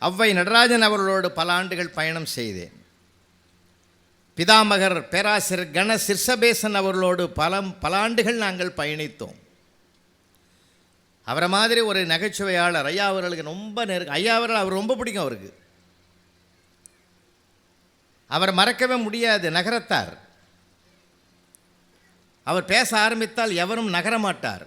ஔவை நடராஜன் அவர்களோடு பல ஆண்டுகள் பயணம் செய்தேன். பிதாமகர் பேராசிரியர் கண சிர்சபேசன் அவர்களோடு பல ஆண்டுகள் நாங்கள் பயணித்தோம். அவரை மாதிரி ஒரு நகைச்சுவையாளர் ஐயா அவர்களுக்கு ரொம்ப ஐயா அவர்கள் அவர் ரொம்ப பிடிக்கும். அவருக்கு அவரை மறக்கவே முடியாது. நகரத்தார். அவர் பேச ஆரம்பித்தால் எவரும் நகரமாட்டார்.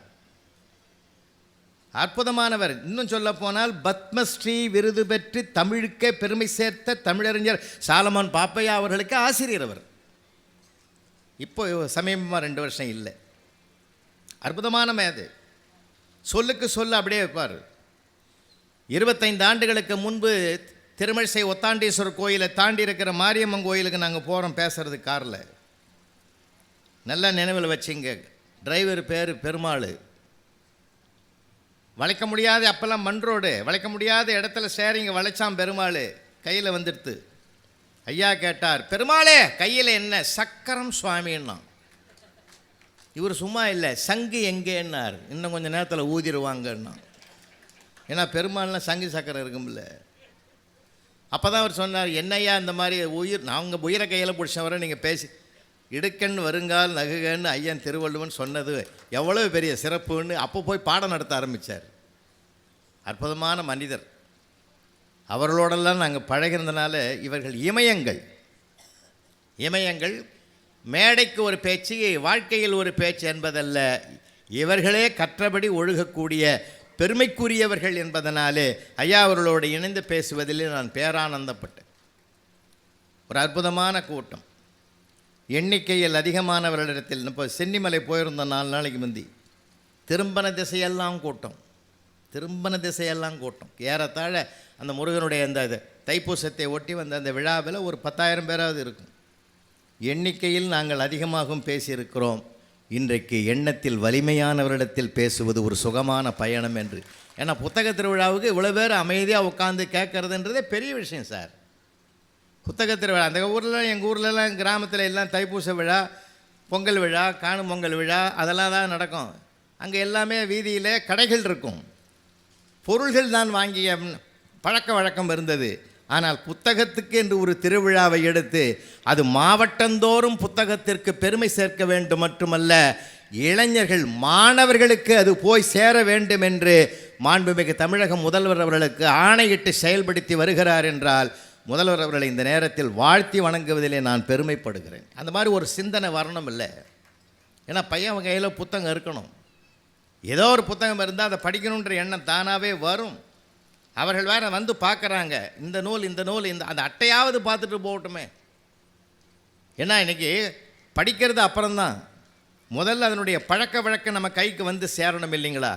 அற்புதமானவர். இன்னும் சொல்ல போனால் பத்மஸ்ரீ விருது பெற்று தமிழுக்கே பெருமை சேர்த்த தமிழறிஞர் சாலமன் பாப்பையா அவர்களுக்கு ஆசிரியர் அவர். இப்போ சமீபமாக 2 வருஷம் இல்லை. அற்புதமான மேது. சொல்லுக்கு சொல்ல அப்படியே வைப்பார். 25 ஆண்டுகளுக்கு முன்பு திருமழிசை ஒத்தாண்டீஸ்வரர் கோயிலை தாண்டி இருக்கிற மாரியம்மன் கோயிலுக்கு நாங்கள் போகிறோம் பேசுறது காரில். நல்லா நினைவில் வச்சுங்க. டிரைவர் பேர் பெருமாள். வளைக்க முடியாத அப்போல்லாம் மண் ரோடு, வளைக்க முடியாத இடத்துல சேரிங்க வளைச்சான் பெருமாள். கையில் வந்துடுத்து. ஐயா கேட்டார், பெருமாளே கையில் என்ன? சக்கரம் சுவாமின்னா. இவர் சும்மா இல்லை, சங்கு எங்கேன்னார். இன்னும் கொஞ்சம் நேரத்தில் ஊதிடுவாங்கன்னா. ஏன்னா பெருமாள்லாம் சங்கு சக்கரம் இருக்கும்ல. அப்போ தான் அவர் சொன்னார், என்னையா இந்த மாதிரி நாங்கள் உயிரை கையில் பிடிச்சவரை நீங்கள் பேசி இடுக்கண் வருங்கால் நகுகன்னு ஐயன் திருவள்ளுவன் சொன்னது எவ்வளோ பெரிய சிறப்புன்னு அப்போ போய் பாடம் நடத்த ஆரம்பித்தார். அற்புதமான மனிதர். அவர்களோடெல்லாம் நாங்கள் பழகிறதுனால இவர்கள் இமயங்கள் மேடைக்கு ஒரு பேச்சு, வாழ்க்கையில் ஒரு பேச்சு என்பதல்ல. இவர்களே கற்றபடி ஒழுகக்கூடிய பெருமைக்குரியவர்கள் என்பதனாலே ஐயா அவர்களோடு இணைந்து பேசுவதில் நான் பேரானந்தப்பட்டேன். ஒரு அற்புதமான கூட்டம். எண்ணிக்கையில் அதிகமானவர்களிடத்தில் இப்போ சென்னிமலை போயிருந்தோம் 4 நாளைக்கு முந்தி. திரும்பன திசையெல்லாம் கூட்டம். ஏறத்தாழ அந்த முருகனுடைய அந்த தைப்பூசத்தை ஒட்டி வந்த அந்த விழாவில் ஒரு 10,000 பேராவது இருக்கும். எண்ணிக்கையில் நாங்கள் அதிகமாகவும் பேசியிருக்கிறோம். இன்றைக்கு எண்ணத்தில் வலிமையானவரிடத்தில் பேசுவது ஒரு சுகமான பயணம் என்று. ஏன்னா புத்தக திருவிழாவுக்கு இவ்வளோ பேர் அமைதியாக உட்காந்து கேட்கறதுன்றதே பெரிய விஷயம் சார். புத்தக திருவிழா அந்த ஊரில், எங்கள் ஊர்லலாம் கிராமத்தில் எல்லாம் தைப்பூச விழா, பொங்கல் விழா, காணும் பொங்கல் விழா அதெல்லாம் தான் நடக்கும். அங்கே எல்லாமே வீதியில் கடைகள் இருக்கும். பொருள்கள் தான் வாங்கிய பழக்க வழக்கம் இருந்தது. ஆனால் புத்தகத்துக்கு என்று ஒரு திருவிழாவை எடுத்து அது மாவட்டந்தோறும் புத்தகத்திற்கு பெருமை சேர்க்க வேண்டும் மட்டுமல்ல, இளைஞர்கள் மாணவர்களுக்கு அது போய் சேர வேண்டும் என்று மாண்புமிகு தமிழக முதல்வர் அவர்களுக்கு ஆணையிட்டு செயல்படுத்தி வருகிறார் என்றால் முதல்வர் அவர்களை இந்த நேரத்தில் வாழ்த்தி வணங்குவதிலே நான் பெருமைப்படுகிறேன். அந்த மாதிரி ஒரு சிந்தனை வரணும் இல்லை. ஏன்னா பையன் கையில் புத்தகம் இருக்கணும். ஏதோ ஒரு புத்தகம் இருந்தால் அதை படிக்கணுன்ற எண்ணம் தானாகவே வரும். அவர்கள் வேறு வந்து பார்க்குறாங்க, இந்த நூல் அந்த அட்டையாவது பார்த்துட்டு போகட்டுமே. ஏன்னா இன்றைக்கி படிக்கிறது அப்புறம்தான், முதல்ல அதனுடைய பழக்க வழக்கம் நம்ம கைக்கு வந்து சேரணும் இல்லைங்களா?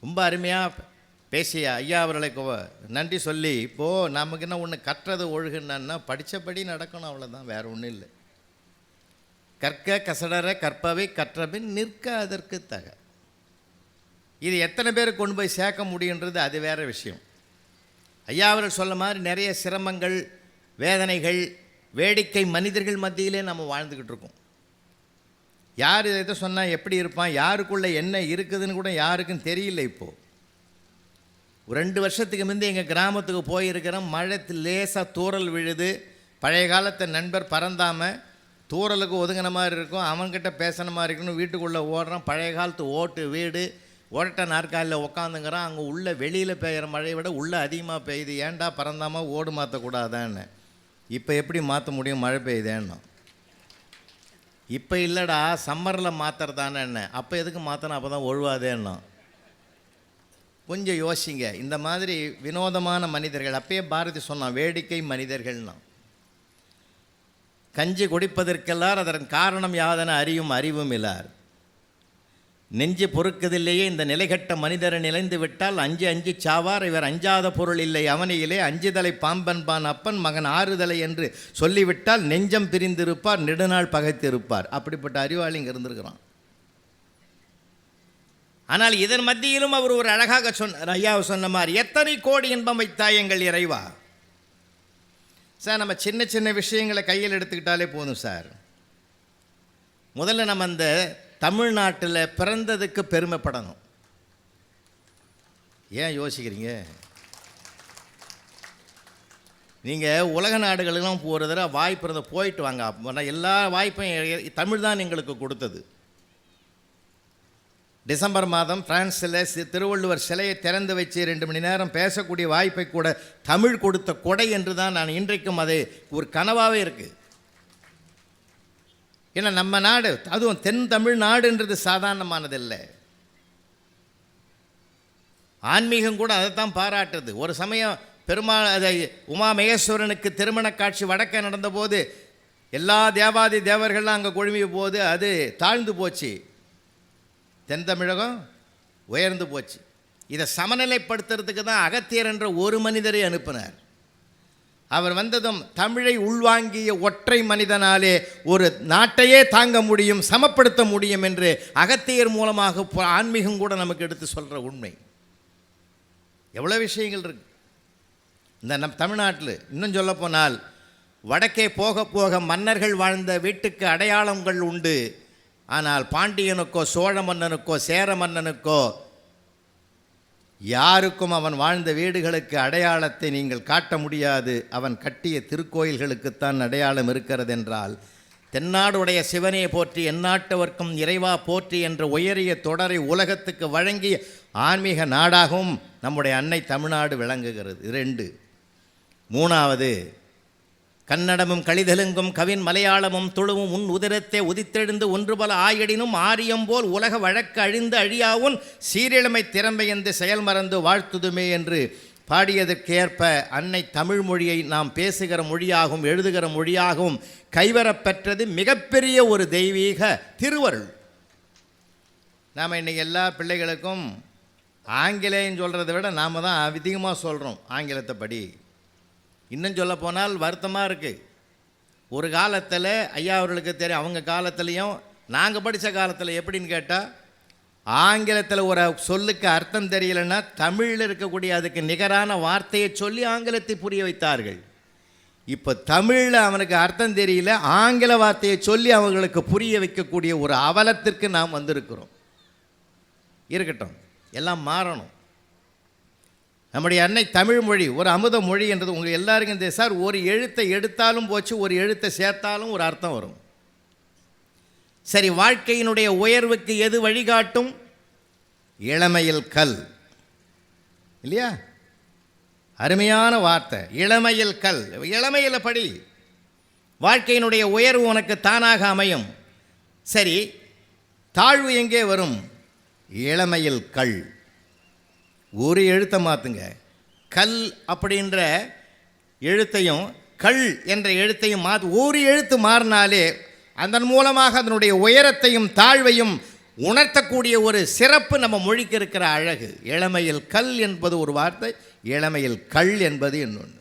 ரொம்ப அருமையாக பேசிய ஐயா அவர்களுக்கு நன்றி சொல்லி, இப்போது நமக்கு என்ன ஒன்று கற்றது ஒழுகுன்னா படித்தபடி நடக்கணும், அவ்வளோதான், வேறு ஒன்றும் இல்லை. கற்க கசடர கற்பவை கற்றபின் நிற்க அதற்கு தக. இது எத்தனை பேர் கொண்டு போய் சேர்க்க முடியுன்றது அது வேறு விஷயம். ஐயா அவர்கள் சொல்ல மாதிரி நிறைய சிரமங்கள், வேதனைகள், வேடிக்கை மனிதர்கள் மத்தியிலே நம்ம வாழ்ந்துக்கிட்டு இருக்கோம். யார் இதை சொன்னால் எப்படி இருப்பான், யாருக்குள்ளே என்ன இருக்குதுன்னு கூட யாருக்கும் தெரியல. இப்போது ஒரு 2 வருஷத்துக்கு முந்தைய எங்கள் கிராமத்துக்கு போயிருக்கிறோம். மழை லேசாக தூறல் விழுது. பழைய காலத்தை நண்பர் பறந்தாமல் தூறலுக்கு ஒதுங்கின மாதிரி இருக்கும், அவன்கிட்ட பேசின மாதிரி இருக்குன்னு வீட்டுக்குள்ளே ஓடுறான். பழைய காலத்து ஓட்டு வீடு, ஓட்ட நாற்காலில் உக்காந்துங்கிறான். அங்கே உள்ள வெளியில் பெய்கிற மழையை விட உள்ளே அதிகமாக பெய்யுது. ஏன்டா பறந்தாமல் ஓடு மாற்றக்கூடாதான்னு. இப்போ எப்படி மாற்ற முடியும், மழை பெய்யுதேன்னு. இப்போ இல்லைடா சம்மரில் மாற்றுறதானே என்ன, அப்போ எதுக்கு மாற்றணும், அப்போ தான் ஒழுவாதேன்னா. கொஞ்சம் யோசிங்க. இந்த மாதிரி வினோதமான மனிதர்கள், அப்பயே பாரதி சொன்னான் வேடிக்கை மனிதர்கள்னா. கஞ்சி குடிப்பதற்கெல்லாம் அதன் காரணம் யாதென அறியும் அறிவும் இல்லார். நெஞ்சு பொறுக்கதில்லையே இந்த நிலைகட்ட மனிதரை நிலைந்து விட்டால் அஞ்சு அஞ்சு சாவார். இவர் அஞ்சாத பொருள் இல்லை அவனியிலே, அஞ்சுதலை பாம்பன்பான் அப்பன் மகன் ஆறுதலை என்று சொல்லிவிட்டால் நெஞ்சம் பிரிந்திருப்பார், நெடுநாள் பகைத்திருப்பார். அப்படிப்பட்ட அறிவாளி இங்கே இருந்திருக்கிறான். ஆனால் இதன் மத்தியிலும் அவர் ஒரு அழகாக சொன்னார். ஐயாவை சொன்ன மாதிரி, எத்தனை கோடி இன்பம் வைத்தாய் எங்கள் இறைவா. சார் நம்ம சின்ன சின்ன விஷயங்களை கையில் எடுத்துக்கிட்டாலே போதும் சார். முதல்ல நம்ம அந்த தமிழ்நாட்டில் பிறந்ததுக்கு பெருமைப்படணும். ஏன் யோசிக்கிறீங்க? நீங்கள் உலக நாடுகளுக்கெல்லாம் போகிற தடவை வாய்ப்பு இருந்த போயிட்டு வாங்க. அப்போ எல்லா வாய்ப்பையும் தமிழ் தான் எங்களுக்கு கொடுத்தது. டிசம்பர் மாதம் பிரான்ஸில் திருவள்ளுவர் சிலையை திறந்து வச்சு 2 மணி நேரம் பேசக்கூடிய வாய்ப்பை கூட தமிழ் கொடுத்த கொடை என்று தான் நான் இன்றைக்கும் அது ஒரு கனவாகவே இருக்குது. ஏன்னா நம்ம நாடு, அதுவும் தென் தமிழ்நாடுன்றது சாதாரணமானதில்லை. ஆன்மீகம் கூட அதைத்தான் பாராட்டுது. ஒரு சமயம் பெருமாள் அதை உமா மகேஸ்வரனுக்கு திருமண காட்சி வடக்க நடந்தபோது எல்லா தேவாதி தேவர்கள்லாம் அங்கே குழுமிய போது அது தாழ்ந்து போச்சு, தென் தமிழகம் உயர்ந்து போச்சு. இதை சமநிலைப்படுத்துறதுக்கு தான் அகத்தியர் என்ற ஒரு மனிதரை அனுப்பினார். அவர் வந்ததும் தமிழை உள்வாங்கிய ஒற்றை மனிதனாலே ஒரு நாட்டையே தாங்க முடியும், சமப்படுத்த முடியும் என்று அகத்தியர் மூலமாக ஆன்மீகம் கூட நமக்கு எடுத்து சொல்கிற உண்மை. எவ்வளோ விஷயங்கள் இருக்கு இந்த நம் தமிழ்நாட்டில். இன்னும் சொல்லப்போனால் வடக்கே போக போக மன்னர்கள் வாழ்ந்த வீட்டுக்கு அடையாளங்கள் உண்டு. ஆனால் பாண்டியனுக்கோ சோழ மன்னனுக்கோ சேர மன்னனுக்கோ யாருக்கும் அவன் வாழ்ந்த வீடுகளுக்கு அடையாளத்தை நீங்கள் காட்ட முடியாது. அவன் கட்டிய திருக்கோயில்களுக்குத்தான் அடையாளம் இருக்கிறது என்றால், தென்னாடுடைய சிவனே போற்றி எந்நாட்டவர்க்கும் இறைவா போற்றி என்ற உயரிய தொடரை உலகத்துக்கு வழங்கிய ஆன்மீக நாடாகவும் நம்முடைய அன்னை தமிழ்நாடு விளங்குகிறது. 2. 3வது, கன்னடமும் கழிதெலுங்கும் கவின் மலையாளமும் துளுவும் உன் உதிரத்தை உதித்தெழுந்து ஒன்று பல ஆயடினும் ஆரியம் போல் உலக வழக்கு அழிந்து அழியாவும் சீரிழமை திறமை என்று செயல் மறந்து வாழ்த்துதுமே என்று பாடியதற்கேற்ப அன்னை தமிழ் மொழியை நாம் பேசுகிற மொழியாகவும் எழுதுகிற மொழியாகவும் கைவரப்பெற்றது மிகப்பெரிய ஒரு தெய்வீக திருவருள். நாம் இன்றைக்கி எல்லா பிள்ளைகளுக்கும் ஆங்கிலேயம் சொல்கிறத விட நாம் தான் அதிகமாக சொல்கிறோம் ஆங்கிலத்தை படி. இன்னும் சொல்ல போனால் வருத்தமாக இருக்குது. ஒரு காலத்தில் ஐயா அவர்களுக்கு தெரியும், அவங்க காலத்துலேயும் நாங்கள் படித்த காலத்தில் எப்படின்னு கேட்டால், ஆங்கிலத்தில் ஒரு சொல்லுக்கு அர்த்தம் தெரியலைன்னா தமிழில் இருக்கக்கூடிய அதுக்கு நிகரான வார்த்தையை சொல்லி ஆங்கிலத்தை புரிய வைத்தார்கள். இப்போ தமிழில் அவனுக்கு அர்த்தம் தெரியல, ஆங்கில வார்த்தையை சொல்லி அவங்களுக்கு புரிய வைக்கக்கூடிய ஒரு அவலத்திற்கு நாம் வந்திருக்கிறோம். இருக்கட்டும், எல்லாம் மாறணும். நம்முடைய அன்னை தமிழ் மொழி ஒரு அமுத மொழி என்றது உங்கள் எல்லாருக்கும் இந்த சார், ஒரு எழுத்தை எடுத்தாலும் போச்சு, ஒரு எழுத்தை சேர்த்தாலும் ஒரு அர்த்தம் வரும். சரி, வாழ்க்கையினுடைய உயர்வுக்கு எது வழிகாட்டும்? இளமையில் கல், இல்லையா? அருமையான வார்த்தை, இளமையில் கல். இளமையில் படி, வாழ்க்கையினுடைய உயர்வு உனக்கு தானாக அமையும். சரி, தாழ்வு எங்கே வரும்? இளமையில் கல். ஒரு எழுத்தை மாற்றுங்க. கல் அப்படின்ற எழுத்தையும் கல் என்ற எழுத்தையும் ஒரு எழுத்து மாறினாலே அதன் மூலமாக அதனுடைய உயரத்தையும் தாழ்வையும் உணர்த்தக்கூடிய ஒரு சிறப்பு நம்ம மொழிக்கு இருக்கிற அழகு. இளமையில் கல் என்பது ஒரு வார்த்தை, இளமையில் கல் என்பது இன்னொன்று.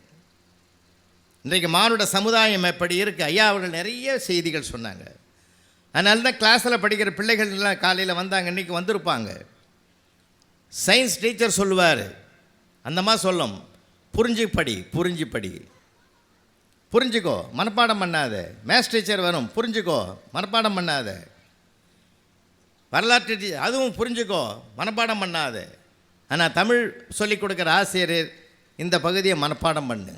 இன்றைக்கு மானுட சமுதாயம் எப்படி இருக்குது? ஐயா அவர்கள் நிறைய செய்திகள் சொன்னாங்க. அதனால தான் கிளாஸில் படிக்கிற பிள்ளைகள்லாம் காலையில் வந்தாங்க, இன்றைக்கி வந்திருப்பாங்க. சயின்ஸ் டீச்சர் சொல்லுவார், அந்தம்மா சொல்லும், புரிஞ்சு படி, புரிஞ்சு படி, புரிஞ்சுக்கோ, மனப்பாடம் பண்ணாத. மேத்ஸ் டீச்சர் வரும், புரிஞ்சுக்கோ, மனப்பாடம் பண்ணாத. வரலாற்று டீச்சர், அதுவும் புரிஞ்சுக்கோ, மனப்பாடம் பண்ணாத. ஆனால் தமிழ் சொல்லிக் கொடுக்குற ஆசிரியர், இந்த பகுதியை மனப்பாடம் பண்ணு,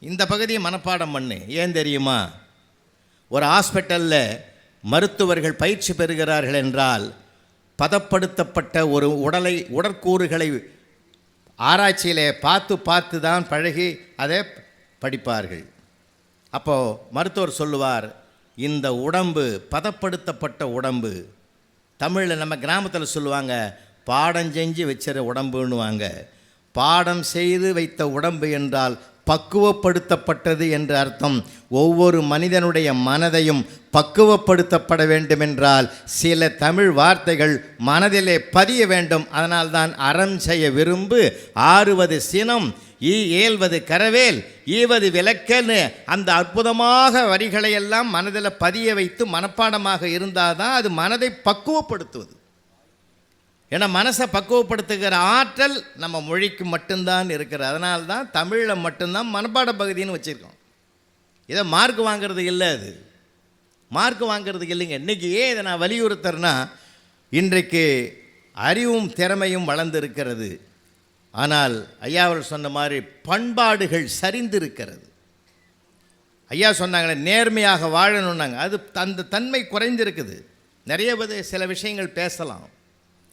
இந்த பகுதியை மனப்பாடம் பண்ணு. ஏன் தெரியுமா? ஒரு ஹாஸ்பிட்டலில் மருத்துவர்கள் பயிற்சி பெறுகிறார்கள் என்றால் பதப்படுத்தப்பட்ட ஒரு உடற்கூறுகளை ஆராய்ச்சியிலே பார்த்து தான் பழகி அதை படிப்பார்கள். அப்போது மருத்துவர் சொல்லுவார், இந்த உடம்பு பதப்படுத்தப்பட்ட உடம்பு. தமிழில் நம்ம கிராமத்தில் சொல்லுவாங்க, பாடம் செஞ்சு வச்சிட உடம்புன்னுவாங்க. பாடம் செய்து வைத்த உடம்பு என்றால் பக்குவப்படுத்தப்பட்டது என்று அர்த்தம். ஒவ்வொரு மனிதனுடைய மனதையும் பக்குவப்படுத்தப்பட வேண்டுமென்றால் சில தமிழ் வார்த்தைகள் மனதிலே பதிய வேண்டும். அதனால்தான் அறம் செய்ய விரும்பு, ஆறுவது சினம், ஏல்வது கரவேல், ஈவது விளக்கன்னு அந்த அற்புதமாக வரிகளையெல்லாம் மனதில் பதிய வைத்து மனப்பாடமாக இருந்தால் தான் அது மனதை பக்குவப்படுத்துவது. ஏன்னா மனசை பக்குவப்படுத்துகிற ஆற்றல் நம்ம மொழிக்கு மட்டும்தான் இருக்கிறது. அதனால தான் தமிழில் மட்டும்தான் மனப்பாட பகுதின்னு வச்சுருக்கோம். இதை மார்க் வாங்கிறது இல்லை, அது மார்க் வாங்கிறதுக்கு இல்லைங்க. இன்றைக்கி ஏன் இதை நான் வலியுறுத்துறேன்னா, இன்றைக்கு அறிவும் திறமையும் வளர்ந்து இருக்கிறது. ஆனால் ஐயா அவர்கள் சொன்ன மாதிரி பண்பாடுகள் சரிந்திருக்கிறது. ஐயா சொன்னாங்களே நேர்மையாக வாழணுன்னாங்க, அது அந்த தன்மை குறைந்திருக்குது. நிறைய சில விஷயங்கள் பேசலாம்,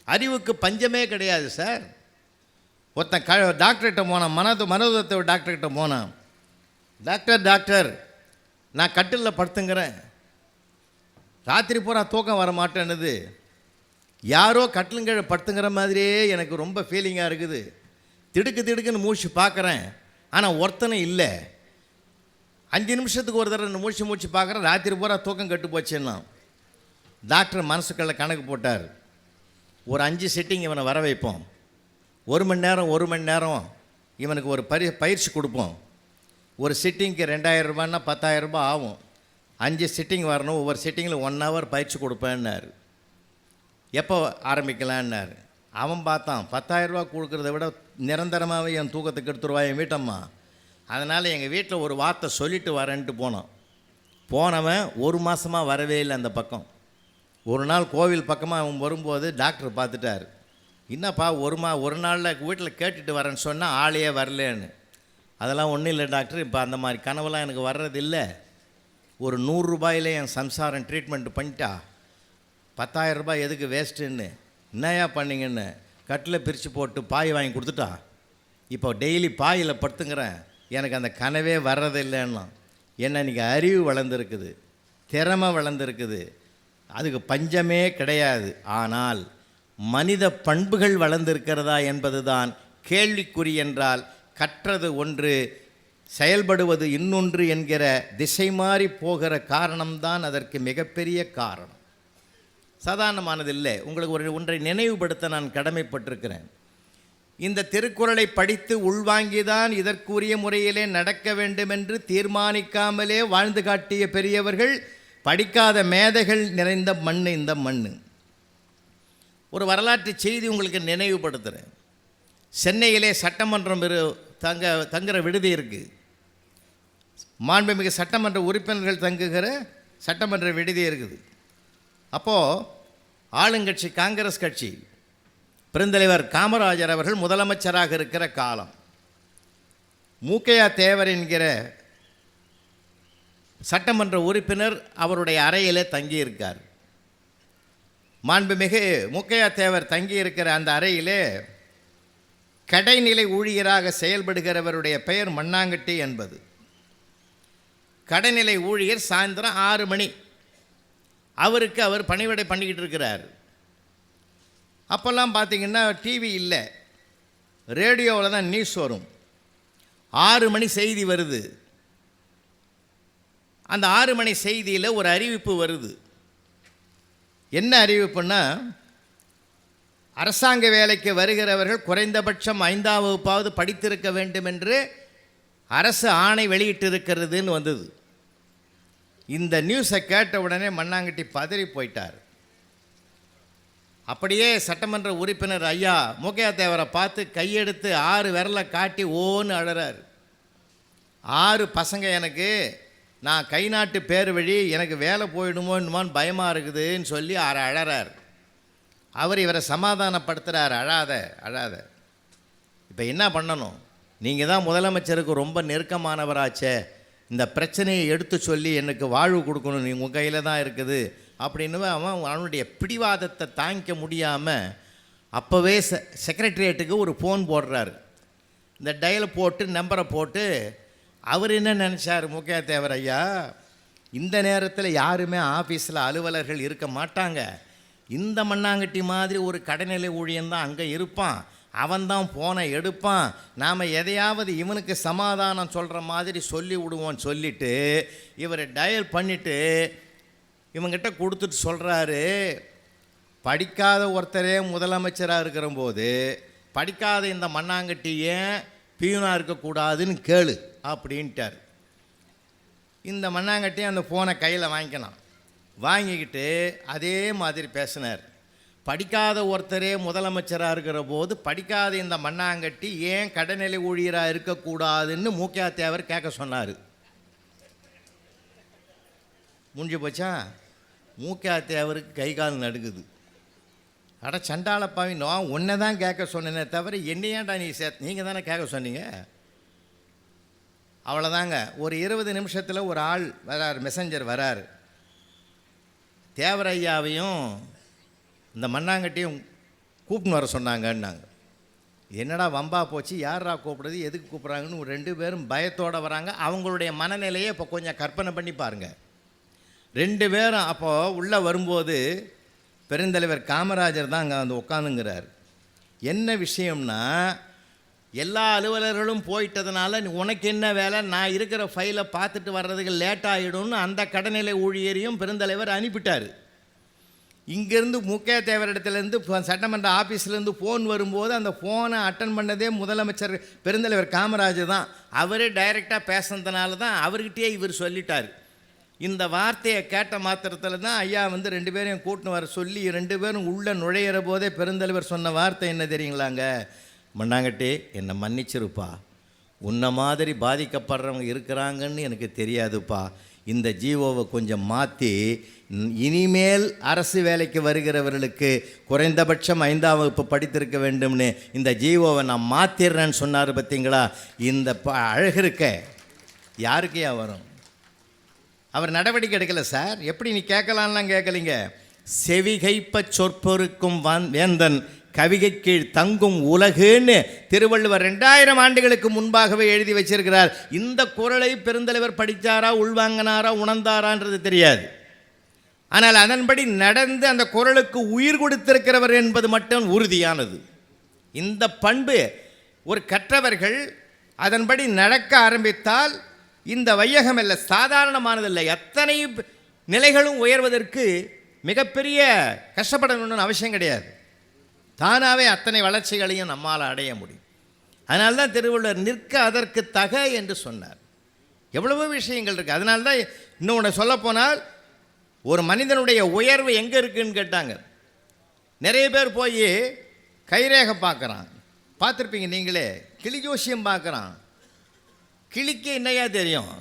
அறிவுக்கு பஞ்சமே கிடையாது சார். ஒருத்தன் டாக்டர்கிட்ட போனான், மனோதத்துவ டாக்டர்கிட்ட போனான். டாக்டர் நான் கட்டிலில் படுத்துங்கிறேன், ராத்திரி பூரா தூக்கம் வர மாட்டேன்னுது, யாரோ கட்டிலுங்கீழே படுத்துங்கிற மாதிரியே எனக்கு ரொம்ப ஃபீலிங்காக இருக்குது, திடுக்குன்னு மூச்சு பார்க்குறேன், ஆனால் ஒருத்தனும் இல்லை, 5 நிமிஷத்துக்கு ஒரு தடவை மூச்சு பார்க்குறேன், ராத்திரி பூரா தூக்கம் கட்டு போச்சுன்னா. டாக்டர் மனசுக்குள்ள கணக்கு போட்டார், ஒரு 5 சிட்டிங் இவனை வர வைப்போம், 1 மணி நேரம் இவனுக்கு ஒரு பயிற்சி கொடுப்போம், ஒரு சிட்டிங்க்கு 2000 ரூபான்னா 10,000 ரூபாய் ஆகும், 5 சிட்டிங் வரணும், ஒவ்வொரு சிட்டிங்கில் 1 ஹவர் பயிற்சி கொடுப்பேன்னாரு. எப்போ ஆரம்பிக்கலான்னாரு. அவன் பார்த்தான், 10,000 ரூபா கொடுக்குறத விட நிரந்தரமாகவே என் தூக்கத்துக்கு எடுத்துருவா என் வீட்டம்மா, அதனால் எங்கள் வீட்டில் ஒரு வார்த்தை சொல்லிவிட்டு வரேன்ட்டு போனவன் 1 மாதமாக வரவே இல்லை அந்த பக்கம். ஒரு நாள் கோவில் பக்கமாக அவன் வரும்போது டாக்டர் பார்த்துட்டார், என்னப்பா ஒரு நாளில் வீட்டில் கேட்டுட்டு வரேன்னு சொன்னால் ஆளையே வரலேன்னு. அதெல்லாம் ஒன்றும் இல்லை டாக்டர், இப்போ அந்த மாதிரி கனவுலாம் எனக்கு வர்றதில்லை, ஒரு 100 ரூபாயிலே என் சம்சாரம் ட்ரீட்மெண்ட் பண்ணிட்டா, 10,000 ரூபாய் எதுக்கு வேஸ்ட்டுன்னு. என்னையா பண்ணிங்கன்னு கட்டில் பிரித்து போட்டு பாய் வாங்கி கொடுத்துட்டா, இப்போ டெய்லி பாயில் படுத்துங்கிறேன், எனக்கு அந்த கனவே வர்றதில்லைன்னா. என்ன இன்றைக்கி அறிவு வளர்ந்துருக்குது, திறமை வளர்ந்துருக்குது, அதுக்கு பஞ்சமே கிடையாது. ஆனால் மனித பண்புகள் வளர்ந்திருக்கிறதா என்பது தான் கேள்விக்குறி. என்றால் கற்றது ஒன்று, செயல்படுவது இன்னொன்று என்கிற திசை மாறி போகிற காரணம்தான் அதற்கு மிகப்பெரிய காரணம். சாதாரணமானதில்லை. உங்களுக்கு ஒன்றை நினைவுபடுத்த நான் கடமைப்பட்டிருக்கிறேன். இந்த திருக்குறளை படித்து உள்வாங்கிதான் இதற்குரிய முறையிலே நடக்க வேண்டும் என்று தீர்மானிக்காமலே வாழ்ந்து காட்டிய பெரியவர்கள், படிக்காத மேதைகள் நிறைந்த மண் இந்த மண். ஒரு வரலாற்று செய்தி உங்களுக்கு நினைவுபடுத்துகிறேன். சென்னையிலே சட்டமன்றம் தங்குற விடுதி இருக்குது, மாண்புமிகு சட்டமன்ற உறுப்பினர்கள் தங்குகிற சட்டமன்ற விடுதி இருக்குது. அப்போது ஆளுங்கட்சி காங்கிரஸ் கட்சி பெருந்தலைவர் காமராஜர் அவர்கள் முதலமைச்சராக இருக்கிற காலம், மூக்கையா தேவர் என்கிற சட்டமன்ற உறுப்பினர் அவருடைய அறையிலே தங்கியிருக்கார். மாண்புமிகு மூக்கையா தேவர் தங்கியிருக்கிற அந்த அறையிலே கடைநிலை ஊழியராக செயல்படுகிறவருடைய பெயர் மண்ணாங்கட்டி என்பது. கடைநிலை ஊழியர் சாயந்தரம் 6 மணி அவருக்கு அவர் பணிவிடை பண்ணிக்கிட்டு இருக்கிறார். அப்போல்லாம் பார்த்திங்கன்னா டிவி இல்லை, ரேடியோவில் தான் நியூஸ் வரும். 6 மணி செய்தி வருது. அந்த 6 மணி செய்தியில் ஒரு அறிவிப்பு வருது. என்ன அறிவிப்புன்னா, அரசாங்க வேலைக்கு வருகிறவர்கள் குறைந்தபட்சம் 5ஆம் வகுப்பாவது படித்திருக்க வேண்டும் என்று அரசு ஆணை வெளியிட்டிருக்கிறதுன்னு வந்தது. இந்த நியூஸை கேட்ட உடனே மண்ணாங்கட்டி பதறி போயிட்டார். அப்படியே சட்டமன்ற உறுப்பினர் ஐயா மூக்கையா தேவரை பார்த்து கையெடுத்து 6 விரலை காட்டி ஓன்னு அழறார். 6 பசங்க எனக்கு, நான் கை நாட்டு பேர் வழி, எனக்கு வேலை போயிடுமோன்னுமான்னு பயமாக இருக்குதுன்னு சொல்லி அழறார். அவர் இவரை சமாதானப்படுத்துகிறார், அழாத. இப்போ என்ன பண்ணணும், நீங்கள் தான் முதலமைச்சருக்கு ரொம்ப நெருக்கமானவராச்சே, இந்த பிரச்சனையை எடுத்து சொல்லி எனக்கு வாழ்வு கொடுக்கணும், நீங்கள் உங்கள் கையில் தான் இருக்குது அப்படின்னு அவனுடைய பிடிவாதத்தை தாங்கிக்க முடியாமல் அப்போவே செக்ரட்டரியேட்டுக்கு ஒரு ஃபோன் போடுறாரு. இந்த டயலை போட்டு நம்பரை போட்டு, அவர் என்ன நினச்சார், மூக்கையா தேவர் ஐயா, இந்த நேரத்தில் யாருமே ஆஃபீஸில் அலுவலர்கள் இருக்க மாட்டாங்க, இந்த மண்ணாங்கட்டி மாதிரி ஒரு கடைநிலை ஊழியன்தான் அங்கே இருப்பான், அவன்தான் ஃபோனை எடுப்பான், நாம் எதையாவது இவனுக்கு சமாதானம் சொல்கிற மாதிரி சொல்லி விடுவோன்னு சொல்லிவிட்டு இவர் டயல் பண்ணிவிட்டு இவங்கிட்ட கொடுத்துட்டு சொல்கிறாரு, படிக்காத ஒருத்தரே முதலமைச்சராக இருக்கிற போது படிக்காத இந்த மண்ணாங்கட்டி ஏன் பியூனாக இருக்கக்கூடாதுன்னு கேளு அப்படின்ட்டார். இந்த மண்ணாங்கட்டி அந்த ஃபோனை கையில் வாங்கிக்கிட்டு அதே மாதிரி பேசினார். படிக்காத ஒருத்தரே முதலமைச்சராக இருக்கிற போது படிக்காத இந்த மண்ணாங்கட்டி ஏன் கடைநிலை ஊழியராக இருக்கக்கூடாதுன்னு மூக்கையா தேவர் கேட்க சொன்னார். முடிஞ்சு போச்சா? மூக்கையா தேவருக்கு கை கால் நடுக்குது. அட சண்டாளப்பாவி, நான் உன்னை தான் கேட்க சொன்னேனே தவிர என்னையாண்டா நீ நீங்கள் தானே கேட்க சொன்னீங்க. அவ்வளோதாங்க. ஒரு 20 நிமிஷத்தில் ஒரு ஆள் வரார், மெசஞ்சர் வரார். தேவரையாவையும் இந்த மண்ணாங்கட்டியும் கூப்பிட்டு வர சொன்னாங்கன்னாங்க. என்னடா வம்பா போச்சு, யாரா கூப்பிடுறது, எதுக்கு கூப்பிட்றாங்கன்னு ஒரு 2 பேரும் பயத்தோடு வராங்க. அவங்களுடைய மனநிலையை இப்போ கொஞ்சம் கற்பனை பண்ணி பாருங்கள். 2 பேரும் அப்போது உள்ளே வரும்போது பெருந்தலைவர் காமராஜர் தான் அங்கே வந்து உட்காந்துங்கிறார். என்ன விஷயம்னா, எல்லா அலுவலர்களும் போயிட்டதுனால உனக்கு என்ன வேலை, நான் இருக்கிற ஃபைலை பார்த்துட்டு வர்றதுக்கு லேட் ஆகிடும்னு அந்த கடைநிலை ஊழியரையும் பெருந்தலைவர் அனுப்பிட்டார். இங்கேருந்து முக்கிய தேவரிடத்துலேருந்து சட்டமன்ற ஆஃபீஸ்லேருந்து ஃபோன் வரும்போது அந்த ஃபோனை அட்டன் பண்ணதே முதலமைச்சர் பெருந்தலைவர் காமராஜர் தான். அவரே டைரெக்டாக பேசுனதுனால தான் அவர்கிட்டயே இவர் சொல்லிட்டார். இந்த வார்த்தையை கேட்ட மாத்திரத்தில் தான் ஐயா வந்து 2 பேரையும் கூட்டின்னு வர சொல்லி 2 பேரும் உள்ளே நுழையிற போதே பெருந்தலைவர் சொன்ன வார்த்தை என்ன தெரியுங்களாங்க? மண்ணாங்கட்டி, என்னை மன்னிச்சிருப்பா, உன்னை மாதிரி பாதிக்கப்படுறவங்க இருக்கிறாங்கன்னு எனக்கு தெரியாதுப்பா. இந்த ஜீவோவை கொஞ்சம் மாற்றி இனிமேல் அரசு வேலைக்கு வருகிறவர்களுக்கு குறைந்தபட்சம் 5ஆம் வகுப்பு படித்திருக்க வேண்டும்னு இந்த ஜீவோவை நான் மாற்றிடுறேன்னு சொன்னார். பார்த்தீங்களா? இந்த அழகு இருக்க யாருக்கையா வரும்? அவர் நடவடிக்கை எடுக்கலை சார். எப்படி நீ கேட்கலான்லாம் கேட்கலிங்க. செவிகைப்ப சொற்பொருக்கும் வேந்தன் கவிகை கீழ் தங்கும் உலகுன்னு திருவள்ளுவர் 2000 ஆண்டுகளுக்கு முன்பாகவே எழுதி வச்சிருக்கிறார். இந்த குறளை பெருந்தலைவர் படித்தாரா, உள்வாங்கினாரா, உணர்ந்தாரான்றது தெரியாது. ஆனால் அதன்படி நடந்து அந்த குறளுக்கு உயிர் கொடுத்திருக்கிறவர் என்பது மட்டும் உறுதியானது. இந்த பண்பு ஒரு கற்றவர்கள் அதன்படி நடக்க ஆரம்பித்தால் இந்த வையகம் இல்லை, சாதாரணமானதில்லை. எத்தனை நிலைகளும் உயர்வதற்கு மிகப்பெரிய கஷ்டப்படணும்னு அவசியம் கிடையாது. தானாகவே அத்தனை வளர்ச்சிகளையும் நம்மால் அடைய முடியும். அதனால தான் திருவள்ளுவர் நிற்க அதற்கு தக என்று சொன்னார். எவ்வளவோ விஷயங்கள் இருக்குது. அதனால தான் இன்னொன்று சொல்லப்போனால் ஒரு மனிதனுடைய உயர்வு எங்கே இருக்குதுன்னு கேட்டாங்க. நிறைய பேர் போய் கைரேகை பார்க்குறான், பார்த்துருப்பீங்க நீங்களே. கிளி ஜோசியம் பார்க்குறான். கிளிக்கு என்னையா தெரியும்?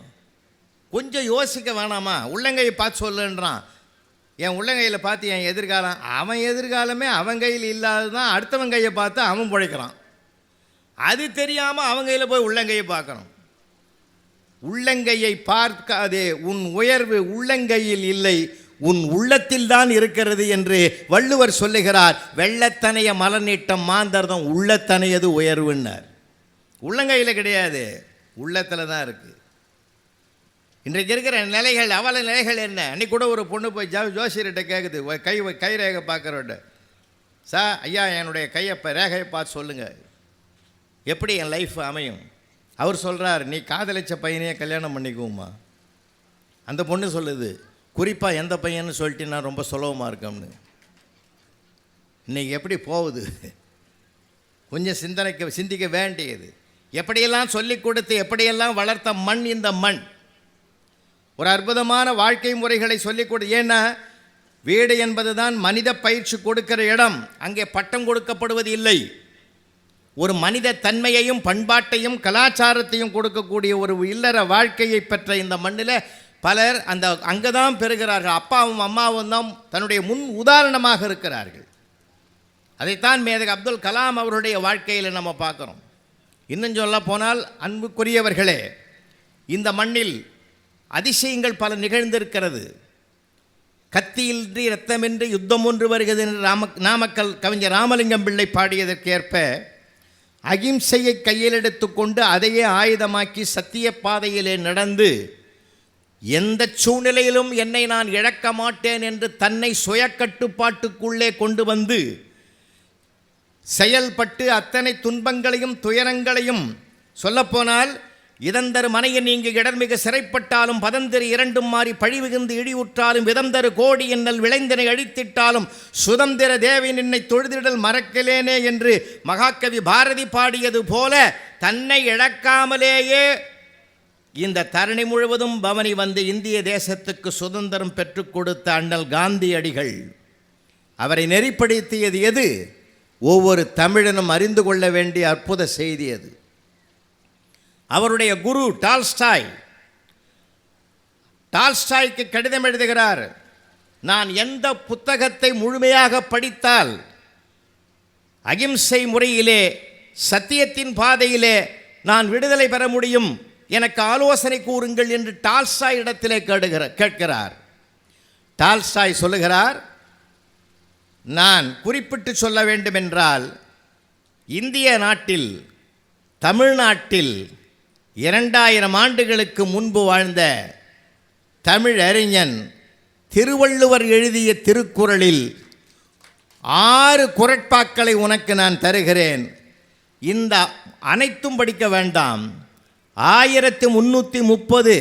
கொஞ்சம் யோசிக்க வேணாமா? உள்ளங்கையை பார்த்து சொல்லுன்றான். என் உள்ளங்கையில் பார்த்து என் எதிர்காலம், அவன் எதிர்காலமே அவன் கையில் இல்லாது தான் அடுத்தவன் கையை பார்த்து அவன் பிழைக்கிறான். அது தெரியாமல் அவன் கையில் போய் உள்ளங்கையை பார்க்குறான். உள்ளங்கையை பார்க்காதே, உன் உயர்வு உள்ளங்கையில் இல்லை, உன் உள்ளத்தில் தான் இருக்கிறது என்று வள்ளுவர் சொல்லுகிறார். வெள்ளத்தனைய மலநீட்டம் மாந்தர்தம் உள்ளத்தனையது உயர்வுன்னார். உள்ளங்கையில் கிடையாது, உள்ளத்தில் தான் இருக்குது. இன்றைக்கு இருக்கிற நிலைகள், அவள நிலைகள் என்ன? அன்றைக்கி கூட ஒரு பொண்ணு போய் ஜோசியர்கிட்ட கேட்குது, கை ரேகை பார்க்குறவட்ட, சார் ஐயா என்னுடைய ரேகையை பார்த்து சொல்லுங்கள், எப்படி என் லைஃப் அமையும்? அவர் சொல்கிறார், நீ காதலிச்ச பையனையே கல்யாணம் பண்ணிக்குவோம்மா. அந்த பொண்ணு சொல்லுது, குறிப்பாக எந்த பையன்னு சொல்லிட்டு நான் ரொம்ப சுலபமாக இருக்கோம்னு. இன்றைக்கி எப்படி போகுது? கொஞ்சம் சிந்திக்க வேண்டியது. எப்படியெல்லாம் சொல்லிக் கொடுத்து எப்படியெல்லாம் வளர்த்த மண் இந்த மண். ஒரு அற்புதமான வாழ்க்கை முறைகளை சொல்லிக் கொடு. ஏன்னா வீடு என்பது தான் மனித பயிற்சி கொடுக்கிற இடம். அங்கே பட்டம் கொடுக்கப்படுவது இல்லை. ஒரு மனித தன்மையையும் பண்பாட்டையும் கலாச்சாரத்தையும் கொடுக்கக்கூடிய ஒரு இல்லற வாழ்க்கையை பெற்ற இந்த மண்ணில் பலர் அங்கே தான் பெறுகிறார்கள். அப்பாவும் அம்மாவும் தான் தன்னுடைய முன் உதாரணமாக இருக்கிறார்கள். அதைத்தான் மேதக அப்துல் கலாம் அவருடைய வாழ்க்கையில் நம்ம பார்க்குறோம். இன்னும் சொல்ல போனால் அன்புக்குரியவர்களே, இந்த மண்ணில் அதிசயங்கள் பல நிகழ்ந்திருக்கிறது. கத்தியின்றி இரத்தமின்றி யுத்தம் ஒன்று வருகிறது என்று நாமக்கல் கவிஞர் ராமலிங்கம் பிள்ளை பாடியதற்கேற்ப அகிம்சையை கையில் எடுத்துக்கொண்டு அதையே ஆயுதமாக்கி சத்திய பாதையிலே நடந்து எந்த சூழ்நிலையிலும் என்னை நான் இழக்க மாட்டேன் என்று தன்னை சுய கட்டுப்பாட்டுக்குள்ளே கொண்டு வந்து செயல்பட்டு அத்தனை துன்பங்களையும் துயரங்களையும், சொல்லப்போனால் இதந்தரு மனையை நீங்கி இடர்மிகு சிறைப்பட்டாலும் பதந்தரு இரண்டும் மாறி பழிவுகிந்து இழிவுற்றாலும் விதந்தரு கோடி என்னல் விளைந்தனை அழித்திட்டாலும் சுதந்திர தேவி நின்னை தொழுதிடல் மறக்கலேனே என்று மகாகவி பாரதி பாடியது போல தன்னை இழக்காமலேயே இந்த தரணி முழுவதும் பவனி வந்து இந்திய தேசத்துக்கு சுதந்திரம் பெற்றுக் கொடுத்த அண்ணல் காந்தியடிகள். அவரை நெறிப்படுத்தியது எது? ஒவ்வொரு தமிழனும் அறிந்து கொள்ள வேண்டிய அற்புத செய்தி அது. அவருடைய குரு டால்ஸ்டாய்க்கு கடிதம் எழுதுகிறார். நான் எந்த புத்தகத்தை முழுமையாக படித்தால் அகிம்சை முறையிலே சத்தியத்தின் பாதையிலே நான் விடுதலை பெற முடியும், எனக்கு ஆலோசனை கூறுங்கள் என்று டால்ஸ்டாய் இடத்திலே கேட்கிறார். டால்ஸ்டாய் சொல்லுகிறார், நான் குறிப்பிட்டு சொல்ல வேண்டுமென்றால் இந்திய நாட்டில், தமிழ்நாட்டில் 2000 ஆண்டுகளுக்கு முன்பு வாழ்ந்த தமிழ் அறிஞன் திருவள்ளுவர் எழுதிய திருக்குறளில் 6 குறட்பாக்களை உனக்கு நான் தருகிறேன். இந்த அனைத்தும் படிக்க வேண்டாம். 1330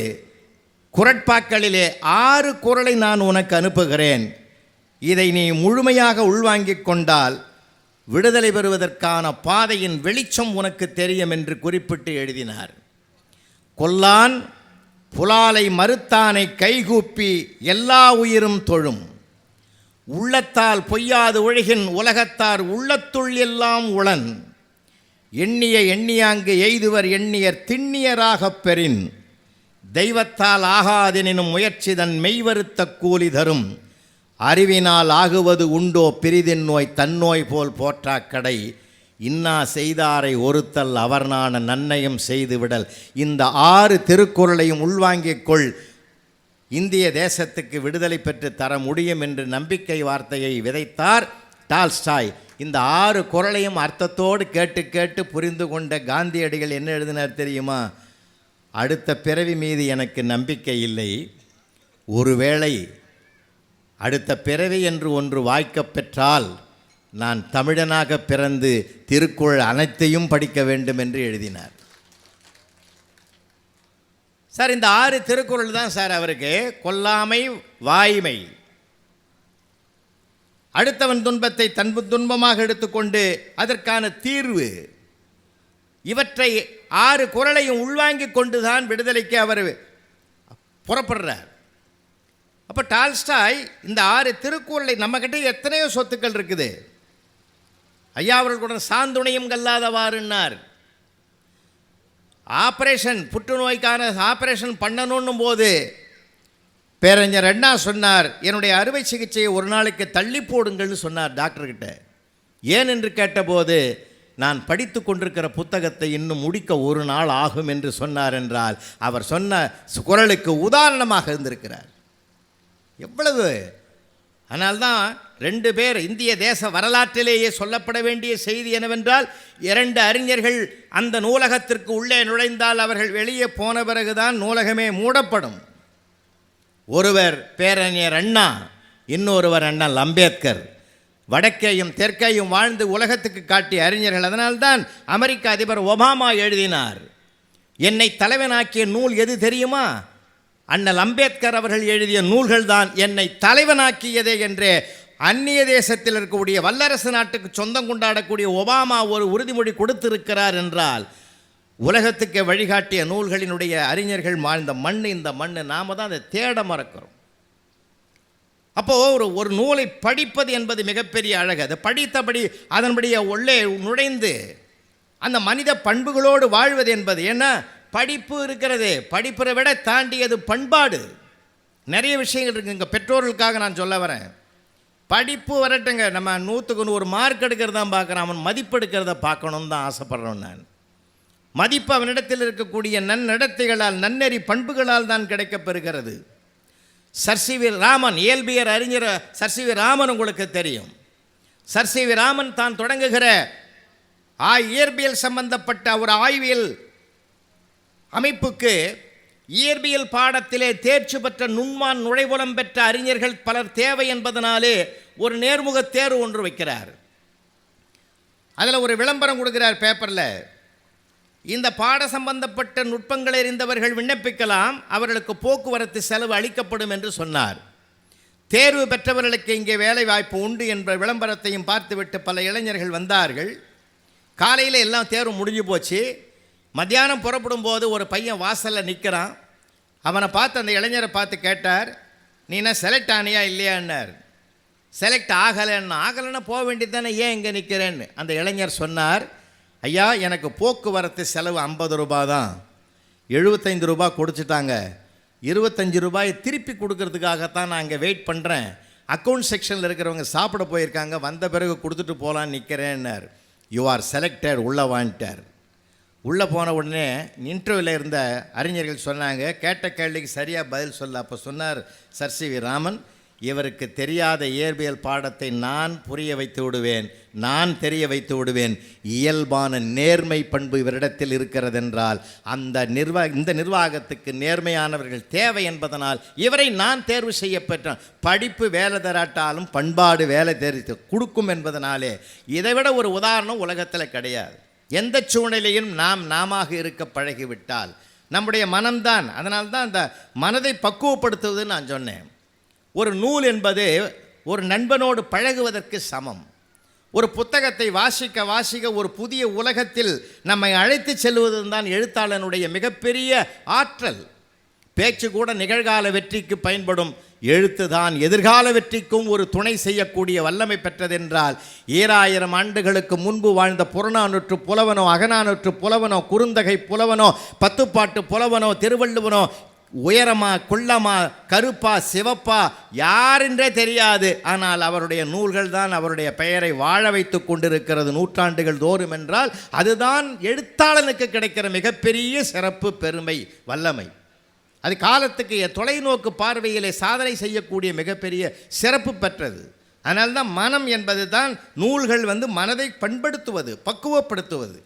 குறட்பாக்களிலே 6 குறளை நான் உனக்கு அனுப்புகிறேன். இதை நீ முழுமையாக உள்வாங்கிக் கொண்டால் விடுதலை பெறுவதற்கான பாதையின் வெளிச்சம் உனக்கு தெரியும் என்று குறிப்பிட்டு எழுதினார். கொல்லான் புலாலை மறுத்தானை கைகூப்பி எல்லா உயிரும் தொழும், உள்ளத்தால் பொய்யாது ஒழுகின் உலகத்தார் உள்ளத்துள் எல்லாம் உளன், எண்ணிய எண்ணியாங்கு எய்துவர் எண்ணியர் திண்ணியராகப் பெறின், தெய்வத்தால் ஆகாதெனினும் முயற்சி தன் மெய்வருத்த கூலி தரும், அறிவினால் ஆகுவது உண்டோ பிரிதின் நோய் தன்னோய் போல் போற்றாக்கடை, இன்னா செய்தாரை ஒருத்தல் அவர் நாண நன்னயம் செய்துவிடல். இந்த 6 திருக்குறளையும் உள்வாங்கிக் கொள், இந்திய தேசத்துக்கு விடுதலை பெற்று தர முடியும் என்று நம்பிக்கை வார்த்தையை விதைத்தார் டால்ஸ்டாய். இந்த 6 குறளையும் அர்த்தத்தோடு கேட்டு கேட்டு புரிந்து கொண்ட காந்தியடிகள் என்ன எழுதினார் தெரியுமா? அடுத்த பிறவி மீது எனக்கு நம்பிக்கை இல்லை, ஒருவேளை அடுத்த பிறவி என்று ஒன்று வாய்க்கப் பெற்றால் நான் தமிழனாக பிறந்து திருக்குறள் அனைத்தையும் படிக்க வேண்டும் என்று எழுதினார். சார், இந்த 6 திருக்குறள் தான் சார் அவருக்கு கொல்லாமை, வாய்மை, அடுத்தவன் துன்பத்தை தன் துன்பமாக எடுத்துக்கொண்டு அதற்கான தீர்வு, இவற்றை 6 குறளையும் உள்வாங்கிக் கொண்டுதான் விடுதலைக்கு அவர் புறப்படுறார். அப்போ டால்ஸ்டாய் இந்த 6 திருக்குறளை, நம்மக்கிட்ட எத்தனையோ சொத்துக்கள் இருக்குது, ஐயா அவர்களுடன் சாந்துணையும் கல்லாதவாறுன்னார். ஆப்ரேஷன், புற்றுநோய்க்கான ஆப்ரேஷன் பண்ணணுன்னும் போது பேரறிஞர் அண்ணா சொன்னார், என்னுடைய அறுவை சிகிச்சையை ஒரு நாளைக்கு தள்ளி போடுங்கள்னு சொன்னார் டாக்டர்கிட்ட. ஏன் என்று கேட்டபோது, நான் படித்து கொண்டிருக்கிற புத்தகத்தை இன்னும் முடிக்க ஒரு நாள் ஆகும் என்று சொன்னார் என்றால் அவர் சொன்ன குறளுக்கு உதாரணமாக இருந்திருக்கிறார். எவ்வளவு! அதனால்தான் 2 பேர் இந்திய தேச வரலாற்றிலேயே சொல்லப்பட வேண்டிய செய்தி என்னவென்றால், 2 அறிஞர்கள் அந்த நூலகத்திற்கு உள்ளே நுழைந்தால் அவர்கள் வெளியே போன பிறகுதான் நூலகமே மூடப்படும். ஒருவர் பேரறிஞர் அண்ணா, இன்னொருவர் அண்ணல் அம்பேத்கர். வடக்கேயும் தெற்கேயும் வாழ்ந்து உலகத்துக்கு காட்டிய அறிஞர்கள். அதனால்தான் அமெரிக்க அதிபர் ஒபாமா எழுதினார், என்னை தலைவனாக்கிய நூல் எது தெரியுமா? அண்ணல் அம்பேத்கர் அவர்கள் எழுதிய நூல்கள் தான் என்னை தலைவனாக்கியதே என்று அந்நிய தேசத்தில் இருக்கக்கூடிய வல்லரசு நாட்டுக்கு சொந்தம் கொண்டாடக்கூடிய ஒபாமா ஒரு உறுதிமொழி கொடுத்திருக்கிறார் என்றால், உலகத்துக்கு வழிகாட்டிய நூல்களினுடைய அறிஞர்கள் வாழ்ந்த மண் இந்த மண். நாம் தான் அதை தேட மறக்கிறோம். அப்போது ஒரு நூலை படிப்பது என்பது மிகப்பெரிய அழகு. அதை படித்தபடி அதன்படியே உள்ளே நுழைந்து அந்த மனித பண்புகளோடு வாழ்வது என்பது. ஏன்னா படிப்பு இருக்கிறது, படிப்பை விட தாண்டியது பண்பாடு. நிறைய விஷயங்கள் இருக்குது. இங்கே பெற்றோர்களுக்காக நான் சொல்ல வரேன், படிப்பு வரட்டுங்க, நம்ம 100க்கு 100 மார்க் எடுக்கிறது தான் பார்க்குறோம், அவன் மதிப்பு எடுக்கிறத பார்க்கணுன்னு தான் ஆசைப்படுறோம். நான் மதிப்பு அவனிடத்தில் இருக்கக்கூடிய நன்னடத்தைகளால், நன்னெறி பண்புகளால் தான் கிடைக்கப்பெறுகிறது. சர் சி வி ராமன், இயல்பியர் அறிஞர் சர் சி வி ராமன் உங்களுக்கு தெரியும். சர் சி வி ராமன் தான் தொடங்குகிற இயற்பியல் சம்பந்தப்பட்ட ஒரு ஆய்வியல் அமைப்புக்கு இயற்பியல் பாடத்திலே தேர்ச்சி பெற்ற நுண்மான் நுழைவுலம் பெற்ற அறிஞர்கள் பலர் தேவை என்பதனாலே ஒரு நேர்முக தேர்வு ஒன்று வைக்கிறார். அதில் ஒரு விளம்பரம் கொடுக்கிறார் பேப்பரில், இந்த பாட சம்பந்தப்பட்ட நுட்பங்களை அறிந்தவர்கள் விண்ணப்பிக்கலாம், அவர்களுக்கு போக்குவரத்து செலவு அளிக்கப்படும் என்று சொன்னார். தேர்வு பெற்றவர்களுக்கு இங்கே வேலை வாய்ப்பு உண்டு என்ற விளம்பரத்தையும் பார்த்துவிட்டு பல இளைஞர்கள் வந்தார்கள். காலையில் எல்லாம் தேர்வு முடிஞ்சு போச்சு. மத்தியானம் புறப்படும் போது ஒரு பையன் வாசலில் நிற்கிறான். அவனை பார்த்து அந்த இளைஞரை பார்த்து கேட்டார், நீ என்ன செலக்ட் ஆனியா இல்லையான்னார். செலக்ட் ஆகலைன்னா போக வேண்டியது தானே, ஏன் இங்கே நிற்கிறேன்னு. அந்த இளைஞர் சொன்னார், ஐயா எனக்கு போக்குவரத்து செலவு 50 ரூபா தான், 75 ரூபா கொடுத்துட்டாங்க, 25 ரூபாய் திருப்பி கொடுக்கறதுக்காகத்தான் நான் இங்கே வெயிட் பண்ணுறேன். அக்கௌண்ட் செக்ஷனில் இருக்கிறவங்க சாப்பிட போயிருக்காங்க, வந்த பிறகு கொடுத்துட்டு போகலான்னு நிற்கிறேன்னார். யூ ஆர் செலக்டட், உள்ளே வாங்கிட்டார். உள்ளே போன உடனே இன்டர்வியூவில் இருந்த அறிஞர்கள் சொன்னாங்க, கேட்ட கேள்விக்கு சரியாக பதில் சொல்ல. அப்போ சொன்னார் சர் சி வி ராமன், இவருக்கு தெரியாத இயற்பியல் பாடத்தை நான் புரிய வைத்து விடுவேன், நான் தெரிய வைத்து விடுவேன். இயல்பான நேர்மை பண்பு இவரிடத்தில் இருக்கிறதென்றால் இந்த நிர்வாகத்துக்கு நேர்மையானவர்கள் தேவை என்பதனால் இவரை நான் தேர்வு செய்ய பெற்றேன். படிப்பு வேலை தராட்டாலும் பண்பாடு வேலை தெரிவித்து கொடுக்கும் என்பதனாலே இதைவிட ஒரு உதாரணம் உலகத்தில் கிடையாது. எந்த சூழ்நிலையும் நாமாக இருக்க பழகிவிட்டால் நம்முடைய மனம்தான். அதனால்தான் அந்த மனதை பக்குவப்படுத்துவதுன்னு நான் சொன்னேன். ஒரு நூல் என்பது ஒரு நண்பனோடு பழகுவதற்கு சமம். ஒரு புத்தகத்தை வாசிக்க வாசிக்க ஒரு புதிய உலகத்தில் நம்மை அழைத்து செல்வது தான் எழுத்தாளனுடைய மிகப்பெரிய ஆற்றல். பேச்சு கூட நிகழ்கால வெற்றிக்கு பயன்படும், எழுத்து தான் எதிர்கால வெற்றிக்கும் ஒரு துணை செய்யக்கூடிய வல்லமை பெற்றதென்றால் 2000 ஆண்டுகளுக்கு முன்பு வாழ்ந்த புறநானூற்று புலவனோ, அகநானூற்று புலவனோ, குறுந்தகை புலவனோ, பத்துப்பாட்டு புலவனோ, திருவள்ளுவனோ, உயரமா குள்ளமா கருப்பா சிவப்பா யாரென்றே தெரியாது, ஆனால் அவருடைய நூல்கள் தான் அவருடைய பெயரை வாழ வைத்து கொண்டிருக்கிறது நூற்றாண்டுகள் தோறும் என்றால் அதுதான் எழுத்தாளனுக்கு கிடைக்கிற மிகப்பெரிய சிறப்பு, பெருமை, வல்லமை. அது காலத்துக்கு தொலைநோக்கு பார்வையிலே சாதனை செய்யக்கூடிய மிகப்பெரிய சிறப்பு பெற்றது. அதனால்தான் மனம் என்பது தான் நூல்கள் மனதை பண்படுத்துவது, பக்குவப்படுத்துவது.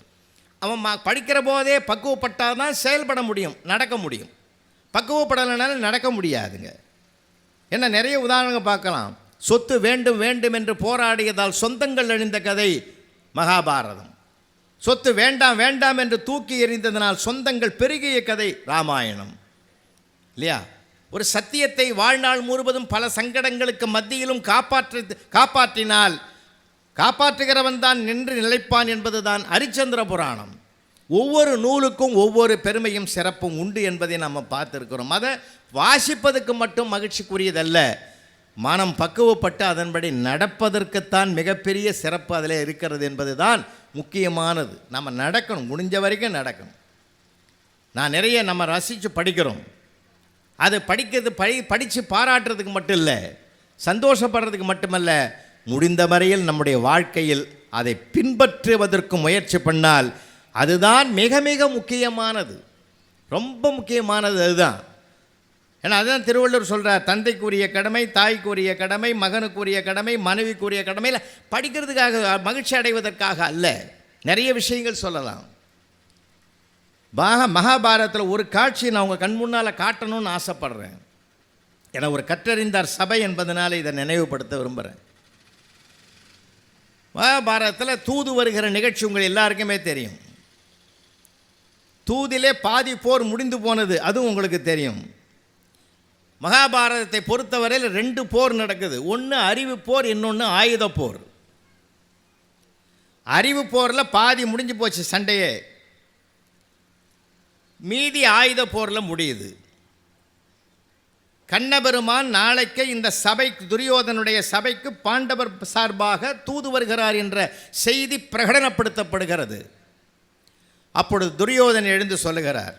அவன் படிக்கிற போதே பக்குவப்பட்டால் தான் செயல்பட முடியும், நடக்க முடியும். பக்குவப்படலைனாலும் நடக்க முடியாதுங்க. என்ன நிறைய உதாரணங்கள் பார்க்கலாம். சொத்து வேண்டும் வேண்டும் என்று போராடியதால் சொந்தங்கள் அழிந்த கதை மகாபாரதம். சொத்து வேண்டாம் வேண்டாம் என்று தூக்கி எறிந்ததனால் சொந்தங்கள் பெருகிய கதை ராமாயணம். இல்லையா? ஒரு சத்தியத்தை வாழ்நாள் முழுவதும் பல சங்கடங்களுக்கு மத்தியிலும் காப்பாற்றினால் காப்பாற்றுகிறவன் தான் நின்று நிலைப்பான் என்பதுதான் ஹரிச்சந்திர புராணம். ஒவ்வொரு நூலுக்கும் ஒவ்வொரு பெருமையும் சிறப்பும் உண்டு என்பதை நம்ம பார்த்துருக்கிறோம். அதை வாசிப்பதற்கு மட்டும் மகிழ்ச்சிக்குரியதல்ல, மனம் பக்குவப்பட்டு அதன்படி நடப்பதற்குத்தான் மிகப்பெரிய சிறப்பு அதில் இருக்கிறது என்பது தான் முக்கியமானது. நம்ம நடக்கணும், முடிஞ்ச வரைக்கும் நடக்கணும். நான் நிறைய நம்ம ரசித்து படிக்கிறோம். அது படித்து பாராட்டுறதுக்கு மட்டும் இல்லை, சந்தோஷப்படுறதுக்கு மட்டுமல்ல, முடிந்த வரையில் நம்முடைய வாழ்க்கையில் அதை பின்பற்றுவதற்கு முயற்சி பண்ணால் அதுதான் மிக மிக முக்கியமானது, ரொம்ப முக்கியமானது அதுதான். ஏன்னா அதுதான் திருவள்ளுவர் சொல்கிறார், தந்தைக்குரிய கடமை, தாய்க்குரிய கடமை, மகனுக்குரிய கடமை, மனைவிக்குரிய கடமையில் படிக்கிறதுக்காக மகிழ்ச்சி அடைவதற்காக அல்ல. நிறைய விஷயங்கள் சொல்லலாம். மகாபாரதத்தில் ஒரு காட்சி நான் உங்கள் கண் முன்னால் காட்டணும்னு ஆசைப்படுறேன். ஏன்னா ஒரு கற்றறிந்தார் சபை என்பதனால இதை நினைவுபடுத்த விரும்புகிறேன். மகாபாரதத்தில் தூது வருகிற நிகழ்ச்சி உங்கள் எல்லாருக்குமே தெரியும். தூதிலே பாதி போர் முடிந்து போனது, அதுவும் உங்களுக்கு தெரியும். மகாபாரதத்தை பொறுத்தவரையில் 2 போர் நடக்குது. ஒன்று அறிவு போர், இன்னொன்று ஆயுத போர். அறிவு போரில் பாதி முடிஞ்சு போச்சு சண்டையே, மீதி ஆயுத போரில் முடியுது. கண்ணபெருமான் நாளைக்கு இந்த சபைக்கு, துரியோதனுடைய சபைக்கு பாண்டவர் சார்பாக தூது வருகிறார் என்ற செய்தி பிரகடனப்படுத்தப்படுகிறது. அப்பொழுது துரியோதன் எழுந்து சொல்லுகிறார்,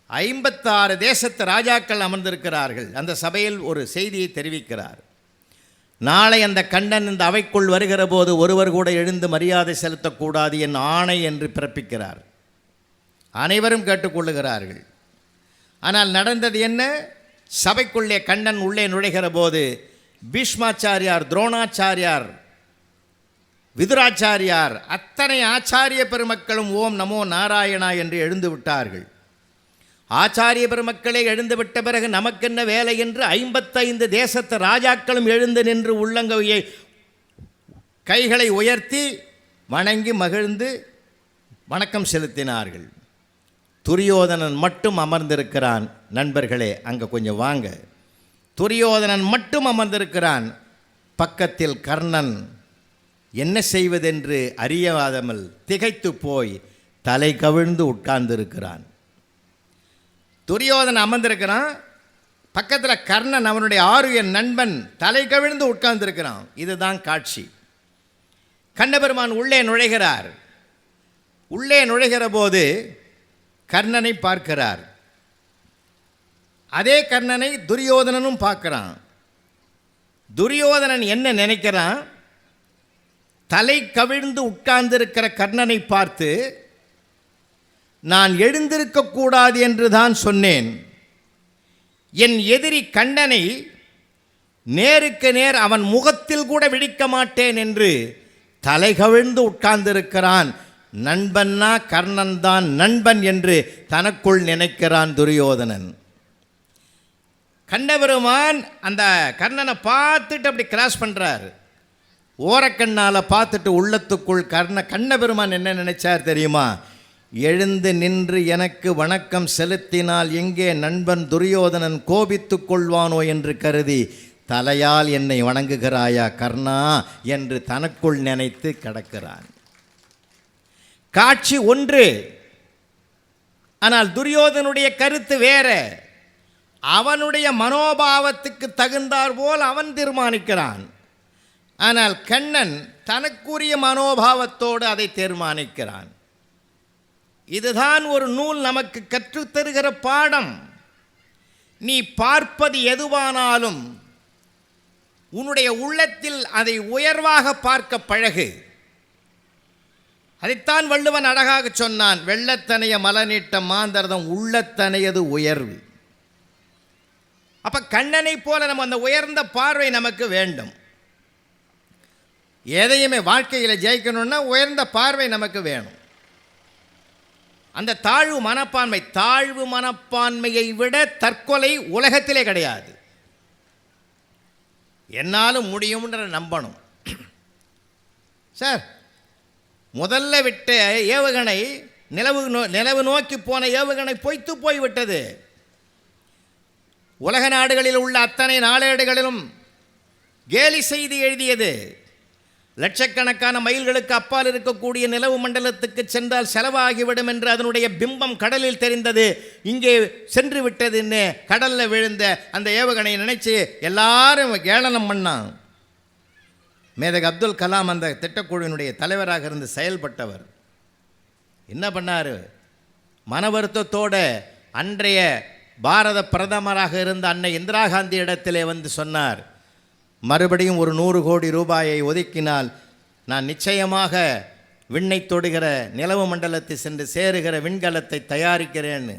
56 தேசத்து ராஜாக்கள் அமர்ந்திருக்கிறார்கள். அந்த சபையில் ஒரு செய்தியை தெரிவிக்கிறார். நாளை அந்த கண்ணன் இந்த அவைக்குள் வருகிற போது ஒருவர் கூட எழுந்து மரியாதை செலுத்தக்கூடாது என் ஆணை என்று பிறப்பிக்கிறார். அனைவரும் கேட்டுக்கொள்ளுகிறார்கள். ஆனால் நடந்தது என்ன? சபைக்குள்ளே கண்ணன் உள்ளே நுழைகிற போது பீஷ்மாச்சாரியார், துரோணாச்சாரியார், விதுராச்சாரியார், அத்தனை ஆச்சாரிய பெருமக்களும் ஓம் நமோ நாராயணா என்று எழுந்து விட்டார்கள். ஆச்சாரிய பெருமக்களே எழுந்துவிட்ட பிறகு நமக்கென்ன வேலை என்று 55 தேசத்து ராஜாக்களும் எழுந்து நின்று உள்ளங்கையை கைகளை உயர்த்தி வணங்கி மகிழ்ந்து வணக்கம் செலுத்தினார்கள். துரியோதனன் மட்டும் அமர்ந்திருக்கிறான். நண்பர்களே, அங்கே கொஞ்சம் வாங்க. துரியோதனன் மட்டும் அமர்ந்திருக்கிறான். பக்கத்தில் கர்ணன் என்ன செய்வதென்று அறியாதமல் திகைத்து போய் தலை கவிழ்ந்து உட்கார்ந்திருக்கிறான். துரியோதனன் அமர்ந்திருக்கிறான், பக்கத்தில் கர்ணன் அவனுடைய ஆருய நண்பன் தலை கவிழ்ந்து உட்கார்ந்திருக்கிறான். இதுதான் காட்சி. கண்ணபெருமான் உள்ளே நுழைகிறார். உள்ளே நுழைகிற போது கர்ணனை பார்க்கிறார். அதே கர்ணனை துரியோதனனும் பார்க்கிறான். துரியோதனன் என்ன நினைக்கிறான்? தலை கவிழ்ந்து உட்கார்ந்திருக்கிற கர்ணனை பார்த்து, நான் எழுந்திருக்கக்கூடாது என்று தான் சொன்னேன். என் எதிரி கண்ணனை நேருக்கு நேர் அவன் முகத்தில் கூட விழிக்க மாட்டேன் என்று தலை கவிழ்ந்து உட்கார்ந்திருக்கிறான். நண்பன்னா கர்ணன் தான் நண்பன் என்று தனக்குள் நினைக்கிறான் துரியோதனன். கண்ணபெருமான் அந்த கர்ணனை பார்த்துட்டு அப்படி கிராஸ் பண்ணுறார். ஓரக்கண்ணால் பார்த்துட்டு உள்ளத்துக்குள் கண்ணபெருமான் என்ன நினைச்சார் தெரியுமா? எழுந்து நின்று எனக்கு வணக்கம் செலுத்தினால் எங்கே நண்பன் துரியோதனன் கோபித்துக் கொள்வானோ என்று கருதி தலையால் என்னை வணங்குகிறாயா கர்ணா என்று தனக்குள் நினைத்து கிடக்கிறான். காட்சி ஒன்று. ஆனால் துரியோதனுடைய கருத்து வேற. அவனுடைய மனோபாவத்துக்கு தகுந்தார் போல் அவன் தீர்மானிக்கிறான். ஆனால் கண்ணன் தனக்குரிய மனோபாவத்தோடு அதை தீர்மானிக்கிறான். இதுதான் ஒரு நூல் நமக்கு கற்றுத்தருகிற பாடம். நீ பார்ப்பது எதுவானாலும் உன்னுடைய உள்ளத்தில் அதை உயர்வாக பார்க்க பழகு. அதைத்தான் வள்ளுவன் அழகாக சொன்னான். வெள்ளத்தனைய மலநீட்ட மாந்தர்தம் உள்ளத்தனையது உயர்வு. அப்ப கண்ணனை போல நம்ம அந்த உயர்ந்த பார்வை நமக்கு வேண்டும். எதையுமே வாழ்க்கையில் ஜெயிக்கணும்னா உயர்ந்த பார்வை நமக்கு வேணும். அந்த தாழ்வு மனப்பான்மையை விட தற்கொலை உலகத்திலே கிடையாது. என்னாலும் முடியும்ன்ற நம்பணும். சார், முதல்ல விட்ட ஏவுகணை நிலவு நோக்கி போன ஏவுகணை பொய்த்து போய்விட்டது. உலக நாடுகளில் உள்ள அத்தனை நாளேடுகளிலும் கேலி செய்தி எழுதியது. லட்சக்கணக்கான மைல்களுக்கு அப்பால் இருக்கக்கூடிய நிலவு மண்டலத்துக்கு சென்றால் செலவாகிவிடும் என்று அதனுடைய பிம்பம் கடலில் தெரிந்தது. இங்கே சென்று விட்டதுன்னு கடலில் விழுந்த அந்த ஏவுகணையை நினைச்சு எல்லாரும் ஏளனம் பண்ணான். மேதகு அப்துல் கலாம் அந்த திட்டக்குழுவினுடைய தலைவராக இருந்து செயல்பட்டவர் என்ன பண்ணார்? மன வருத்தத்தோட அன்றைய பாரத பிரதமராக இருந்த அன்னை இந்திரா காந்தி இடத்திலே வந்து சொன்னார், மறுபடியும் ஒரு 100 கோடி ரூபாயை ஒதுக்கினால் நான் நிச்சயமாக விண்ணை தொடுகிற நிலவு மண்டலத்தை சென்று சேருகிற விண்கலத்தை தயாரிக்கிறேன்னு.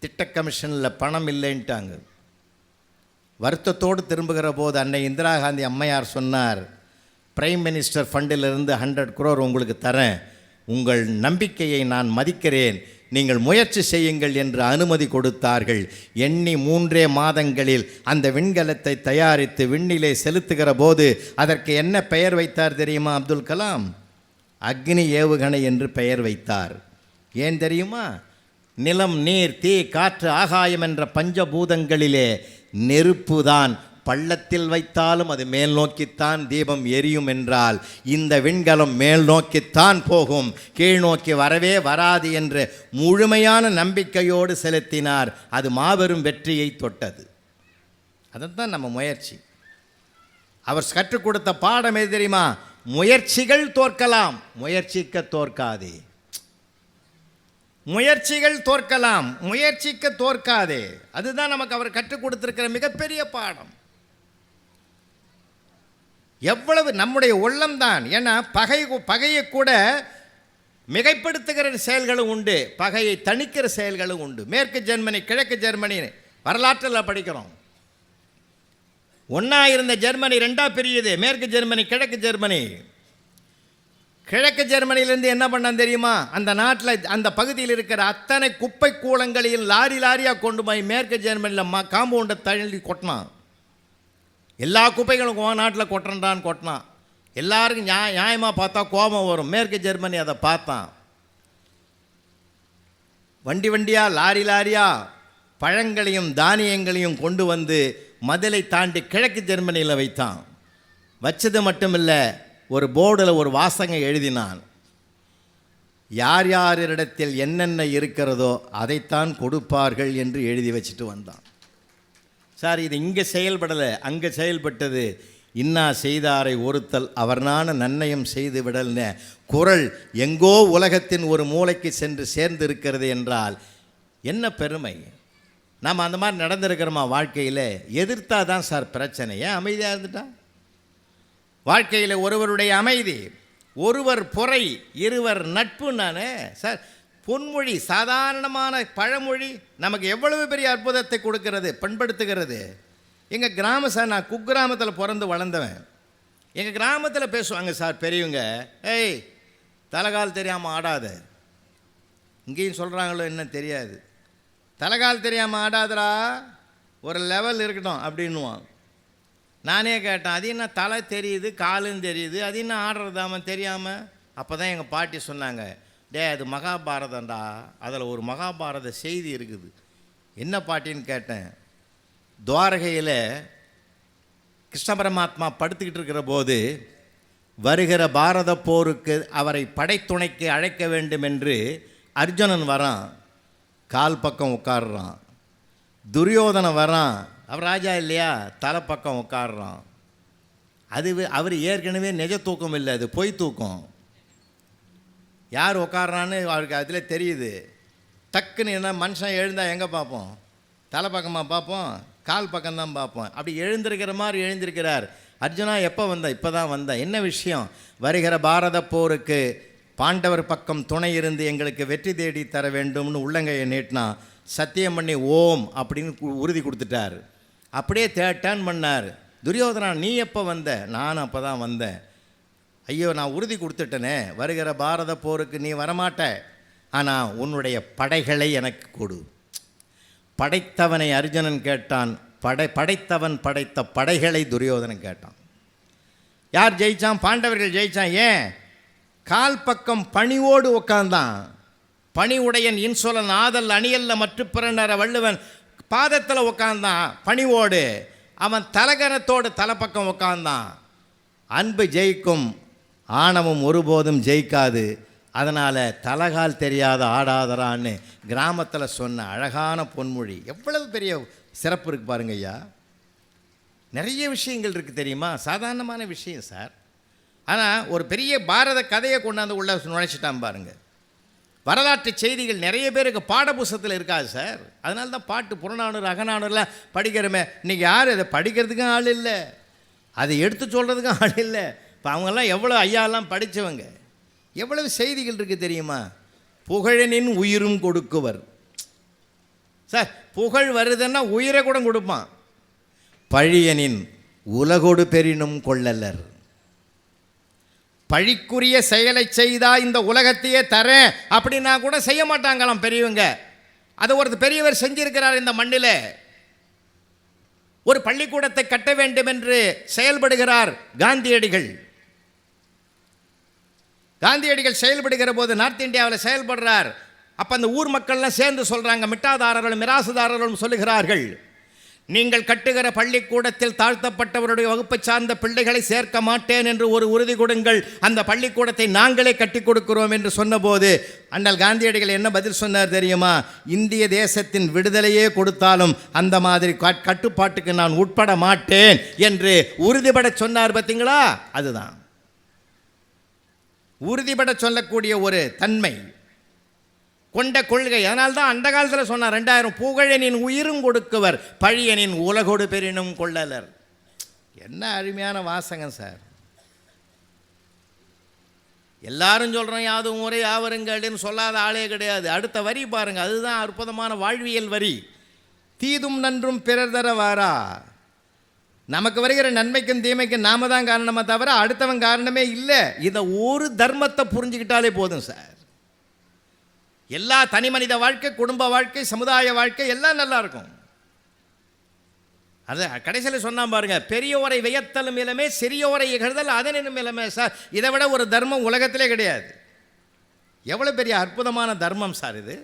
திட்ட கமிஷனில் பணம் இல்லைன்ட்டாங்க. வருத்தத்தோடு திரும்புகிற போது அன்னை இந்திரா காந்தி அம்மையார் சொன்னார், பிரைம் மினிஸ்டர் ஃபண்டிலிருந்து 100 crore உங்களுக்கு தரேன், உங்கள் நம்பிக்கையை நான் மதிக்கிறேன், நீங்கள் முயற்சி செய்யுங்கள் என்று அனுமதி கொடுத்தார்கள். எண்ணி 3 மாதங்களில் அந்த விண்கலத்தை தயாரித்து விண்ணிலே செலுத்துகிற போது அதற்கு என்ன பெயர் வைத்தார் தெரியுமா? அப்துல் கலாம் அக்னி ஏவுகணை என்று பெயர் வைத்தார். ஏன் தெரியுமா? நிலம், நீர், தீ, காற்று, ஆகாயம் என்ற பஞ்சபூதங்களிலே நெருப்பு தான் பள்ளத்தில் வைத்தாலும் அது மேல் நோக்கித்தான் தீபம் எரியும் என்றால் இந்த விண்கலம் மேல் நோக்கித்தான் போகும், கீழ் நோக்கி வரவே வராது என்று முழுமையான நம்பிக்கையோடு செலுத்தினார். அது மாபெரும் வெற்றியை தொட்டது. அதைத்தான் நம்ம முயற்சி. அவர் கற்றுக் கொடுத்த பாடம் எது தெரியுமா? முயற்சிகள் தோற்கலாம், முயற்சிக்க தோற்காதே. முயற்சிகள் தோற்கலாம், முயற்சிக்க தோற்காதே. அதுதான் நமக்கு அவர் கற்றுக் கொடுத்திருக்கிற மிகப்பெரிய பாடம். எவ்வளவு நம்முடைய உள்ளம்தான். ஏன்னா பகையை கூட மிகைப்படுத்துகிற செயல்களும் உண்டு, பகையை தணிக்கிற செயல்களும் உண்டு. மேற்கு ஜெர்மனி, கிழக்கு ஜெர்மனி வரலாற்றில் படிக்கிறோம். ஒன்றா இருந்த ஜெர்மனி 2ஆ பிரியுது. மேற்கு ஜெர்மனி, கிழக்கு ஜெர்மனி. கிழக்கு ஜெர்மனியிலேருந்து என்ன பண்ணான் தெரியுமா? அந்த நாட்டில் அந்த பகுதியில் இருக்கிற அத்தனை குப்பை கூலங்களையும் லாரி லாரியாக கொண்டு போய் மேற்கு ஜெர்மனியில் காம்பவுண்டை தள்ளி கொட்டினான். எல்லா குப்பைகளும் நாட்டில் கொட்டினான். எல்லாருக்கும் நியாயமாக பார்த்தா கோபம் வரும். மேற்கு ஜெர்மனி அதை பார்த்தான். வண்டியாக லாரி லாரியாக பழங்களையும் தானியங்களையும் கொண்டு வந்து மதிலை தாண்டி கிழக்கு ஜெர்மனியில் வைத்தான். வச்சது மட்டும் இல்லை, ஒரு போர்டில் ஒரு வாசகம் எழுதினான். யார் யாரிடத்தில் என்னென்ன இருக்கிறதோ அதைத்தான் கொடுப்பார்கள் என்று எழுதி வச்சுட்டு வந்தான். சார், இது இங்கே செயல்படலை, அங்கே செயல்பட்டது. இன்னா செய்தாரை ஒருத்தல் அவர்னான நன்னயம் செய்து விடல்னு குரல் எங்கோ உலகத்தின் ஒரு மூலைக்கு சென்று சேர்ந்து இருக்கிறது என்றால் என்ன பெருமை. நாம் அந்த மாதிரி நடந்திருக்கிறோமா வாழ்க்கையில்? எதிர்த்தா தான் சார் பிரச்சனை. ஏன் அமைதியாக இருந்துட்டா? வாழ்க்கையில் ஒருவருடைய அமைதி, ஒருவர் பொறை, இருவர் நட்பு. நான் சார் பொன்மொழி, சாதாரணமான பழமொழி நமக்கு எவ்வளவு பெரிய அற்புதத்தை கொடுக்கிறது, பண்படுத்துகிறது. எங்கள் கிராமம் சார், நான் குக்கிராமத்தில் பிறந்து வளர்ந்தவன். எங்கள் கிராமத்தில் பேசுவாங்க சார் பெரியவங்க, ஏய் தலைகால் தெரியாமல் ஆடாத. இங்கேயும் சொல்கிறாங்களோ என்ன தெரியாது, தலைகால் தெரியாமல் ஆடாதரா, ஒரு லெவல் இருக்கட்டும் அப்படின்னுவான். நானே கேட்டேன், அது என்ன தலை தெரியுது காலும் தெரியுது, அது என்ன ஆடுறதாம தெரியாமல்? அப்போ தான் எங்கள் பாட்டி சொன்னாங்க, டே அது மகாபாரதம்டா, அதில் ஒரு மகாபாரத செய்தி இருக்குது. என்ன பாட்டின்னு கேட்டேன். துவாரகையில் கிருஷ்ண பரமாத்மா படுத்துக்கிட்டு இருக்கிற போது வருகிற பாரத போருக்கு அவரை படைத்துணைக்கு அழைக்க வேண்டும் என்று அர்ஜுனன் வரான், கால் பக்கம் உட்காடுறான். துரியோதனை வரான், அவர் ராஜா இல்லையா, தலை பக்கம் உட்காடுறான். அவர் ஏற்கனவே நிஜ தூக்கம் இல்லை, அது பொய் தூக்கம். யார் உட்காடுறான்னு அவருக்கு அதில் தெரியுது. டக்குன்னு என்ன மனுஷன் எழுந்தால் எங்கே பார்ப்போம், தலை பக்கமாக பார்ப்போம், கால் பக்கம்தான் பார்ப்போம். அப்படி எழுந்திருக்கிற மாதிரி எழுந்திருக்கிறார். அர்ஜுனா எப்போ வந்த? இப்போ தான் வந்த. என்ன விஷயம்? வருகிற பாரத போருக்கு பாண்டவர் பக்கம் துணை இருந்து எங்களுக்கு வெற்றி தேடி தர வேண்டும்னு உள்ளங்கையை நீட்டினா, சத்தியம் பண்ணி ஓம் அப்படின்னு உறுதி கொடுத்துட்டார். அப்படியே டேர்ன் பண்ணார். துரியோதனா நீ எப்போ வந்த? நானும் அப்போ தான் வந்தேன். ஐயோ நான் உறுதி கொடுத்துட்டனே, வருகிற பாரத போருக்கு நீ வரமாட்ட, ஆனால் உன்னுடைய படைகளை எனக்கு கொடு. படைத்தவனை அர்ஜுனன் கேட்டான், படைத்தவன் படைத்த படைகளை துரியோதனன் கேட்டான். யார் ஜெயிச்சான்? பாண்டவர்கள் ஜெயிச்சான். ஏன்? கால் பக்கம் பணிவோடு உட்கார்ந்தான். பணி உடையன் இன்சொலன் ஆதல் அணியல்ல மற்ற பிறனர வள்ளுவன் பாதத்தில் உட்கார்ந்தான் பணிவோடு. அவன் தலகரத்தோடு தலைப்பக்கம் உட்கார்ந்தான். அன்பு ஜெயிக்கும், ஆணவம் ஒருபோதும் ஜெயிக்காது. அதனால் தலகால் தெரியாத ஆடாதரான்னு கிராமத்தில் சொன்ன அழகான பொன்மொழி. எவ்வளவு பெரிய சிறப்பு இருக்குது பாருங்க ஐயா. நிறைய விஷயங்கள் இருக்குது தெரியுமா, சாதாரணமான விஷயம் சார். ஆனால் ஒரு பெரிய பாரத கதையை கொண்டாந்து உள்ள நுழைச்சிட்டான் பாருங்க. வரலாற்று செய்திகள் நிறைய பேருக்கு பாடப்புஸ்தகத்தில் இருக்காது சார். அதனால தான் பாட்டு புறநானூறு அகநானூறுலாம் படிக்கிறோமே. இன்றைக்கி யார் அதை படிக்கிறதுக்கும் ஆள் இல்லை, அதை எடுத்து சொல்கிறதுக்கும் ஆள் இல்லை. இப்போ அவங்கெல்லாம் எவ்வளோ ஐயாலாம் படித்தவங்க, எவ்வளவு செய்திகள் இருக்குது தெரியுமா. புகழனின் உயிரும் கொடுக்குவர் சார். புகழ் வருதுன்னா உயிரை கூட கொடுப்பான். பழியனின் உலகோடு பெரினும் கொள்ளலர். பழிக்குரிய செயலை செய்தா இந்த உலகத்தையே தரேன் அப்படின்னா கூட செய்ய மாட்டாங்களாம் பெரியவங்க. அதை ஒரு பெரியவர் செஞ்சிருக்கிறார் இந்த மண்ணில். ஒரு பள்ளிக்கூடத்தை கட்ட வேண்டும் என்று செயல்படுகிறார் காந்தியடிகள். காந்தியடிகள் செயல்படுகிற போது நார்த் இந்தியாவில் செயல்படுறார். அப்போ அந்த ஊர் மக்கள்லாம் சேர்ந்து சொல்கிறாங்க, மிட்டாதாரர்களும் மிராசுதாரர்களும் சொல்லுகிறார்கள், நீங்கள் கட்டுகிற பள்ளிக்கூடத்தில் தாழ்த்தப்பட்டவருடைய வகுப்பை சார்ந்த பிள்ளைகளை சேர்க்க மாட்டேன் என்று ஒரு உறுதி கொடுங்கள், அந்த பள்ளிக்கூடத்தை நாங்களே கட்டி கொடுக்கிறோம் என்று சொன்னபோது அண்ணல் காந்தியடிகள் என்ன பதில் சொன்னார் தெரியுமா? இந்திய தேசத்தின் விடுதலையே கொடுத்தாலும் அந்த மாதிரி கட்டுப்பாட்டுக்கு நான் உட்பட மாட்டேன் என்று உறுதிபட சொன்னார். பார்த்தீங்களா? அதுதான் உறுதிபட சொல்லக்கூடிய ஒரு தன்மை கொண்ட கொள்கை. அதனால்தான் அந்த காலத்தில் சொன்னார் 2000 புகழனின் உயிரும் கொடுக்குவர், பழியனின் உலகோடு பெரினும் கொள்ளலர். என்ன அருமையான வாசகம் சார். எல்லாரும் சொல்கிறோம் யாதும் முறை யாவருங்கள்னு சொல்லாத ஆளே கிடையாது. அடுத்த வரி பாருங்கள், அதுதான் அற்புதமான வாழ்வியல் வரி. தீதும் நன்றும் பிறர் தர வாரா. நமக்கு வருகிற நன்மைக்கும் தீமைக்கும் நாம தான் காரணமாக தவிர அடுத்தவன் காரணமே இல்லை. இதை ஒரு தர்மத்தை புரிஞ்சுக்கிட்டாலே போதும் சார். எல்லா தனி மனித வாழ்க்கை, குடும்ப வாழ்க்கை, சமுதாய வாழ்க்கை எல்லாம் நல்லா இருக்கும். அது கடைசியில் சொன்னான் பாருங்க, பெரியோரை வியத்தலும் இளமே சிறியோரை இகழ்தல் அதனும் இளமே. சார் இதை விட ஒரு தர்மம் உலகத்திலே கிடையாது. எவ்வளோ பெரிய அற்புதமான தர்மம் சார் இது.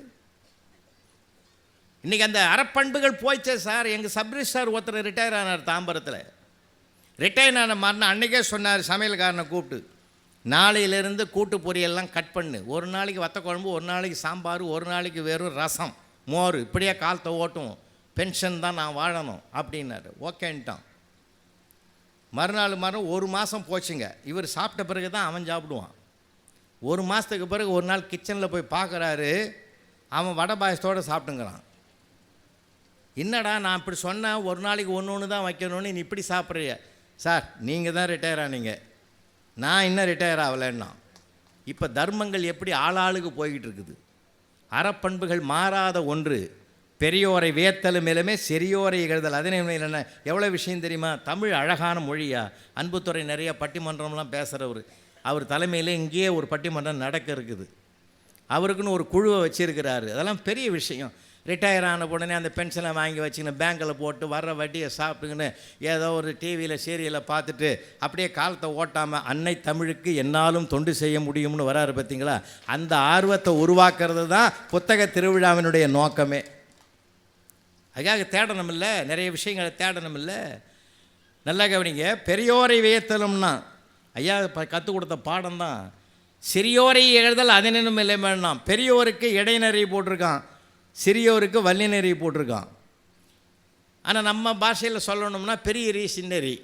இன்றைக்கி அந்த அறப்பண்புகள் போயிச்சே சார். எங்கள் சப்ரிஸ்டார் ஒருத்தர் ரிட்டையர் ஆனார் தாம்பரத்தில். ரிட்டையர் ஆன மறுநாள் அன்றைக்கே சொன்னார் சமையல்காரனை கூப்பிட்டு, நாளையிலேருந்து கூட்டு பொரியெல்லாம் கட் பண்ணு, ஒரு நாளைக்கு வத்த குழம்பு, ஒரு நாளைக்கு சாம்பார், ஒரு நாளைக்கு வெறும் ரசம் மோர், இப்படியே காலத்தை ஓட்டும், பென்ஷன் தான் நான் வாழணும் அப்படின்னாரு. ஓகேன்ட்டான். மறுநாள் ஒரு மாதம் போச்சுங்க. இவர் சாப்பிட்ட பிறகு தான் அவன் சாப்பிடுவான். ஒரு மாதத்துக்கு பிறகு ஒரு நாள் கிச்சனில் போய் பார்க்குறாரு, அவன் வடை பாயசத்தோடு சாப்பிட்டுங்கிறான். என்னடா நான் இப்படி சொன்னேன், ஒரு நாளைக்கு ஒன்று தான் வைக்கணும்னு நீ இப்படி சாப்பிட்றிய? சார் நீங்கள் தான் ரிட்டையர் ஆனீங்க, நான் இன்னும் ரிட்டையர் ஆகலைன்னா. இப்போ தர்மங்கள் எப்படி ஆளாளுக்கு போய்கிட்டு இருக்குது. அறப்பண்புகள் மாறாத ஒன்று. பெரியோரை வியத்தலும் மேலுமே சிறியோரை இகழ்தல். அதே என்ன எவ்வளோ விஷயம் தெரியுமா? தமிழ் அழகான மொழியா. அன்புத்துறை நிறைய பட்டிமன்றம்லாம் பேசுகிறவர். அவர் தலைமையில் இங்கேயே ஒரு பட்டிமன்றம் நடக்க இருக்குது. அவருக்குன்னு ஒரு குழுவை வச்சுருக்கிறாரு. அதெல்லாம் பெரிய விஷயம். ரிட்டையர் ஆன உடனே அந்த பென்ஷனை வாங்கி வச்சுக்கின்னு பேங்க்கில் போட்டு வர்ற வட்டியை சாப்பிட்டுக்கின்னு ஏதோ ஒரு டிவியில் சீரியலை பார்த்துட்டு அப்படியே காலத்தை ஓட்டாமல் அன்னை தமிழுக்கு என்னாலும் தொண்டு செய்ய முடியும்னு வராரு பார்த்தீங்களா? அந்த ஆர்வத்தை உருவாக்குறது தான் புத்தக திருவிழாவினுடைய நோக்கமே. அதுக்காக தேடணும் இல்லை, நிறைய விஷயங்களை தேடணும் இல்லை. நல்லா கவனிங்க. பெரியோரை வியத்தலும்னா ஐயா கற்றுக் கொடுத்த பாடம் தான். சிறியோரை எழுதல் அதனும் இல்லை வேணாம். பெரியோருக்கு இடைநெறி போட்டிருக்கான், சிறியோருக்கு வல்லினறி போட்டிருக்கான். ஆனால் நம்ம பாஷையில் சொல்லணும்னா பெரியரி சின்னரி.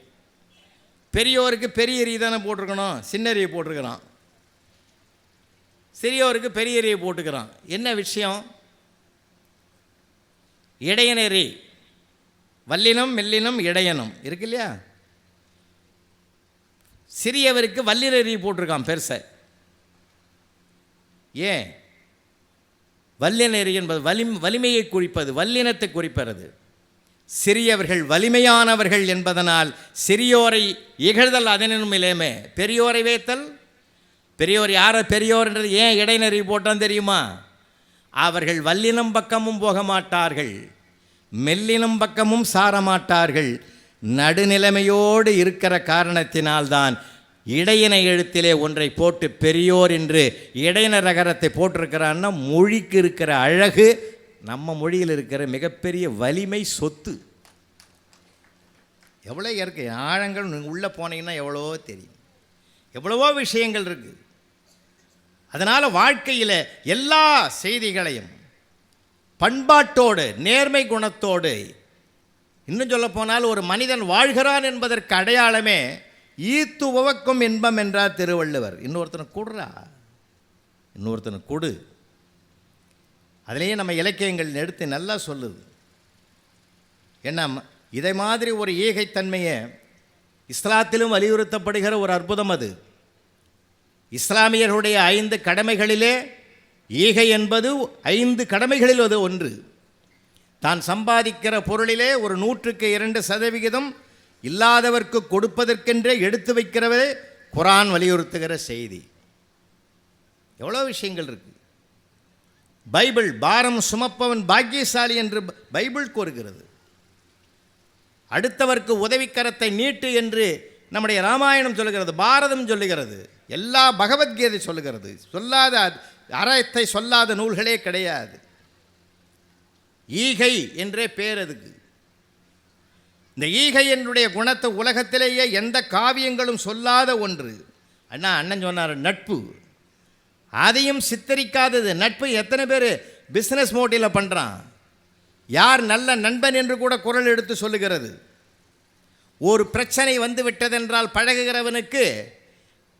பெரியோருக்கு பெரியரி தானே போட்டிருக்கணும், சின்னரியை போட்டிருக்கிறான். சிறியோருக்கு பெரியரியை போட்டுக்கிறான். என்ன விஷயம்? இடையனரி, வல்லினம் மெல்லினம் இடையனம் இருக்கு இல்லையா? சிறியவருக்கு வல்லினரி போட்டிருக்கான் பெருசை. ஏன்? வல்லினரி என்பது வலிமையை குறிப்பது, வல்லினத்தை குறிப்பது. சிறியவர்கள் வலிமையானவர்கள் என்பதனால் சிறியோரை இகழ்தல் அதனும் இலேமே. பெரியோரை வைத்தல். பெரியோர் யாரை பெரியோர்ன்றது ஏன் இடைநெறி போட்டான் தெரியுமா? அவர்கள் வல்லினம் பக்கமும் போக மாட்டார்கள், மெல்லினம் பக்கமும் சாரமாட்டார்கள். நடுநிலைமையோடு இருக்கிற காரணத்தினால்தான் இடையின எழுத்திலே ஒன்றை போட்டு பெரியோர் என்று இடையின ரகரத்தை போட்டிருக்கிறான்னா மொழிக்கு இருக்கிற அழகு, நம்ம மொழியில் இருக்கிற மிகப்பெரிய வலிமை, சொத்து. எவ்வளோ இருக்கு ஆழங்கள் உள்ளே போனீங்கன்னா எவ்வளவோ தெரியும், எவ்வளவோ விஷயங்கள் இருக்குது. அதனால் வாழ்க்கையில் எல்லா செய்திகளையும் பண்பாட்டோடு நேர்மை குணத்தோடு, இன்னும் சொல்ல போனால் ஒரு மனிதன் வாழ்கிறான் என்பதற்கு அடையாளமே ஈத்து உவக்கும் இன்பம் என்றார் திருவள்ளுவர். இன்னொருத்தனுக்கு கொடுறா, இன்னொருத்தனுக்கு கொடு. அதிலேயே நம்ம இலக்கியங்கள் எடுத்து நல்லா சொல்லுது. என்ன இதை மாதிரி ஒரு ஈகைத்தன்மையை இஸ்லாத்திலும் வலியுறுத்தப்படுகிற ஒரு அற்புதம் அது. இஸ்லாமியர்களுடைய 5 கடமைகளிலே ஈகை என்பது 5 கடமைகளில் அது ஒன்று. தான் சம்பாதிக்கிற பொருளிலே ஒரு 100க்கு 2% இல்லாதவர்க்கு கொடுப்பதற்கென்றே எடுத்து வைக்கிறவரே குரான் வலியுறுத்துகிற செய்தி. எவ்வளோ விஷயங்கள் இருக்குது. பைபிள் பாரம் சுமப்பவன் பாக்கியசாலி என்று பைபிள் கூறுகிறது. அடுத்தவர்க்கு உதவிக்கரத்தை நீட்டு என்று நம்முடைய ராமாயணம் சொல்லுகிறது, பாரதம் சொல்லுகிறது, எல்லா பகவத்கீதை சொல்லுகிறது. சொல்லாத அறத்தை சொல்லாத நூல்களே கிடையாது. ஈகை என்றே பேர் அதுக்கு. இந்த ஈகை என்னுடைய குணத்தை உலகத்திலேயே எந்த காவியங்களும் சொல்லாத ஒன்று. அண்ணன் சொன்னார் நட்பு, அதையும் சித்தரிக்காதது. நட்பு எத்தனை பேர் பிஸ்னஸ் மோட்டில் பண்ணுறான். யார் நல்ல நண்பன் என்று கூட குரல் எடுத்து சொல்லுகிறது. ஒரு பிரச்சனை வந்து விட்டதென்றால் பழகுகிறவனுக்கு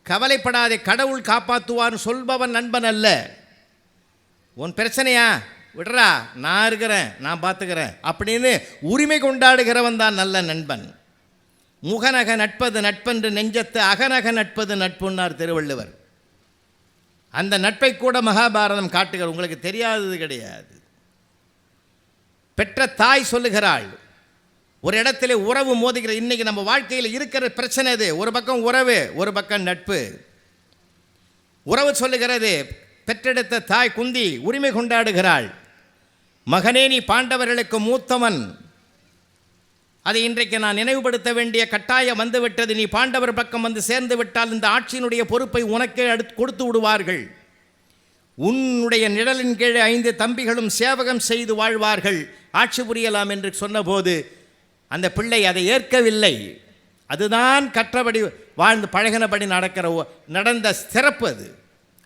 கவலைப்படாதே, கடவுள் காப்பாற்றுவான்னு சொல்பவன் நண்பன் அல்ல. உன் பிரச்சனையா விடுறா, நான் இருக்கிறேன், நான் பார்த்துக்கிறேன் அப்படின்னு உரிமை கொண்டாடுகிறவன் தான் நல்ல நண்பன். முகநக நட்பது நட்பென்று நெஞ்சத்து அகநக நட்பது நட்புன்னார் திருவள்ளுவர். அந்த நட்பை கூட மகாபாரதம் காட்டுகிற, உங்களுக்கு தெரியாதது கிடையாது. பெற்ற தாய் சொல்லுகிறாள், ஒரு இடத்துல உறவு மோதுகிறது. இன்றைக்கி நம்ம வாழ்க்கையில் இருக்கிற பிரச்சனை இது. ஒரு பக்கம் உறவு, ஒரு பக்கம் நட்பு. உறவு சொல்லுகிறது, பெற்றெடுத்த தாய் குந்தி உரிமை கொண்டாடுகிறாள், மகனே நீ பாண்டவர்களுக்கு மூத்தவன், அதை இன்றைக்கு நான் நினைவுபடுத்த வேண்டிய கட்டாயம் வந்துவிட்டது. நீ பாண்டவர் பக்கம் வந்து சேர்ந்து விட்டால் இந்த ஆட்சியினுடைய பொறுப்பை உனக்கே கொடுத்து விடுவார்கள். உன்னுடைய நிழலின் கீழே 5 தம்பிகளும் சேவகம் செய்து வாழ்வார்கள், ஆட்சி புரியலாம் என்று சொன்னபோது அந்த பிள்ளை அதை ஏற்கவில்லை. அதுதான் கற்றபடி வாழ்ந்து பழகினபடி நடந்த சிறப்பு அது.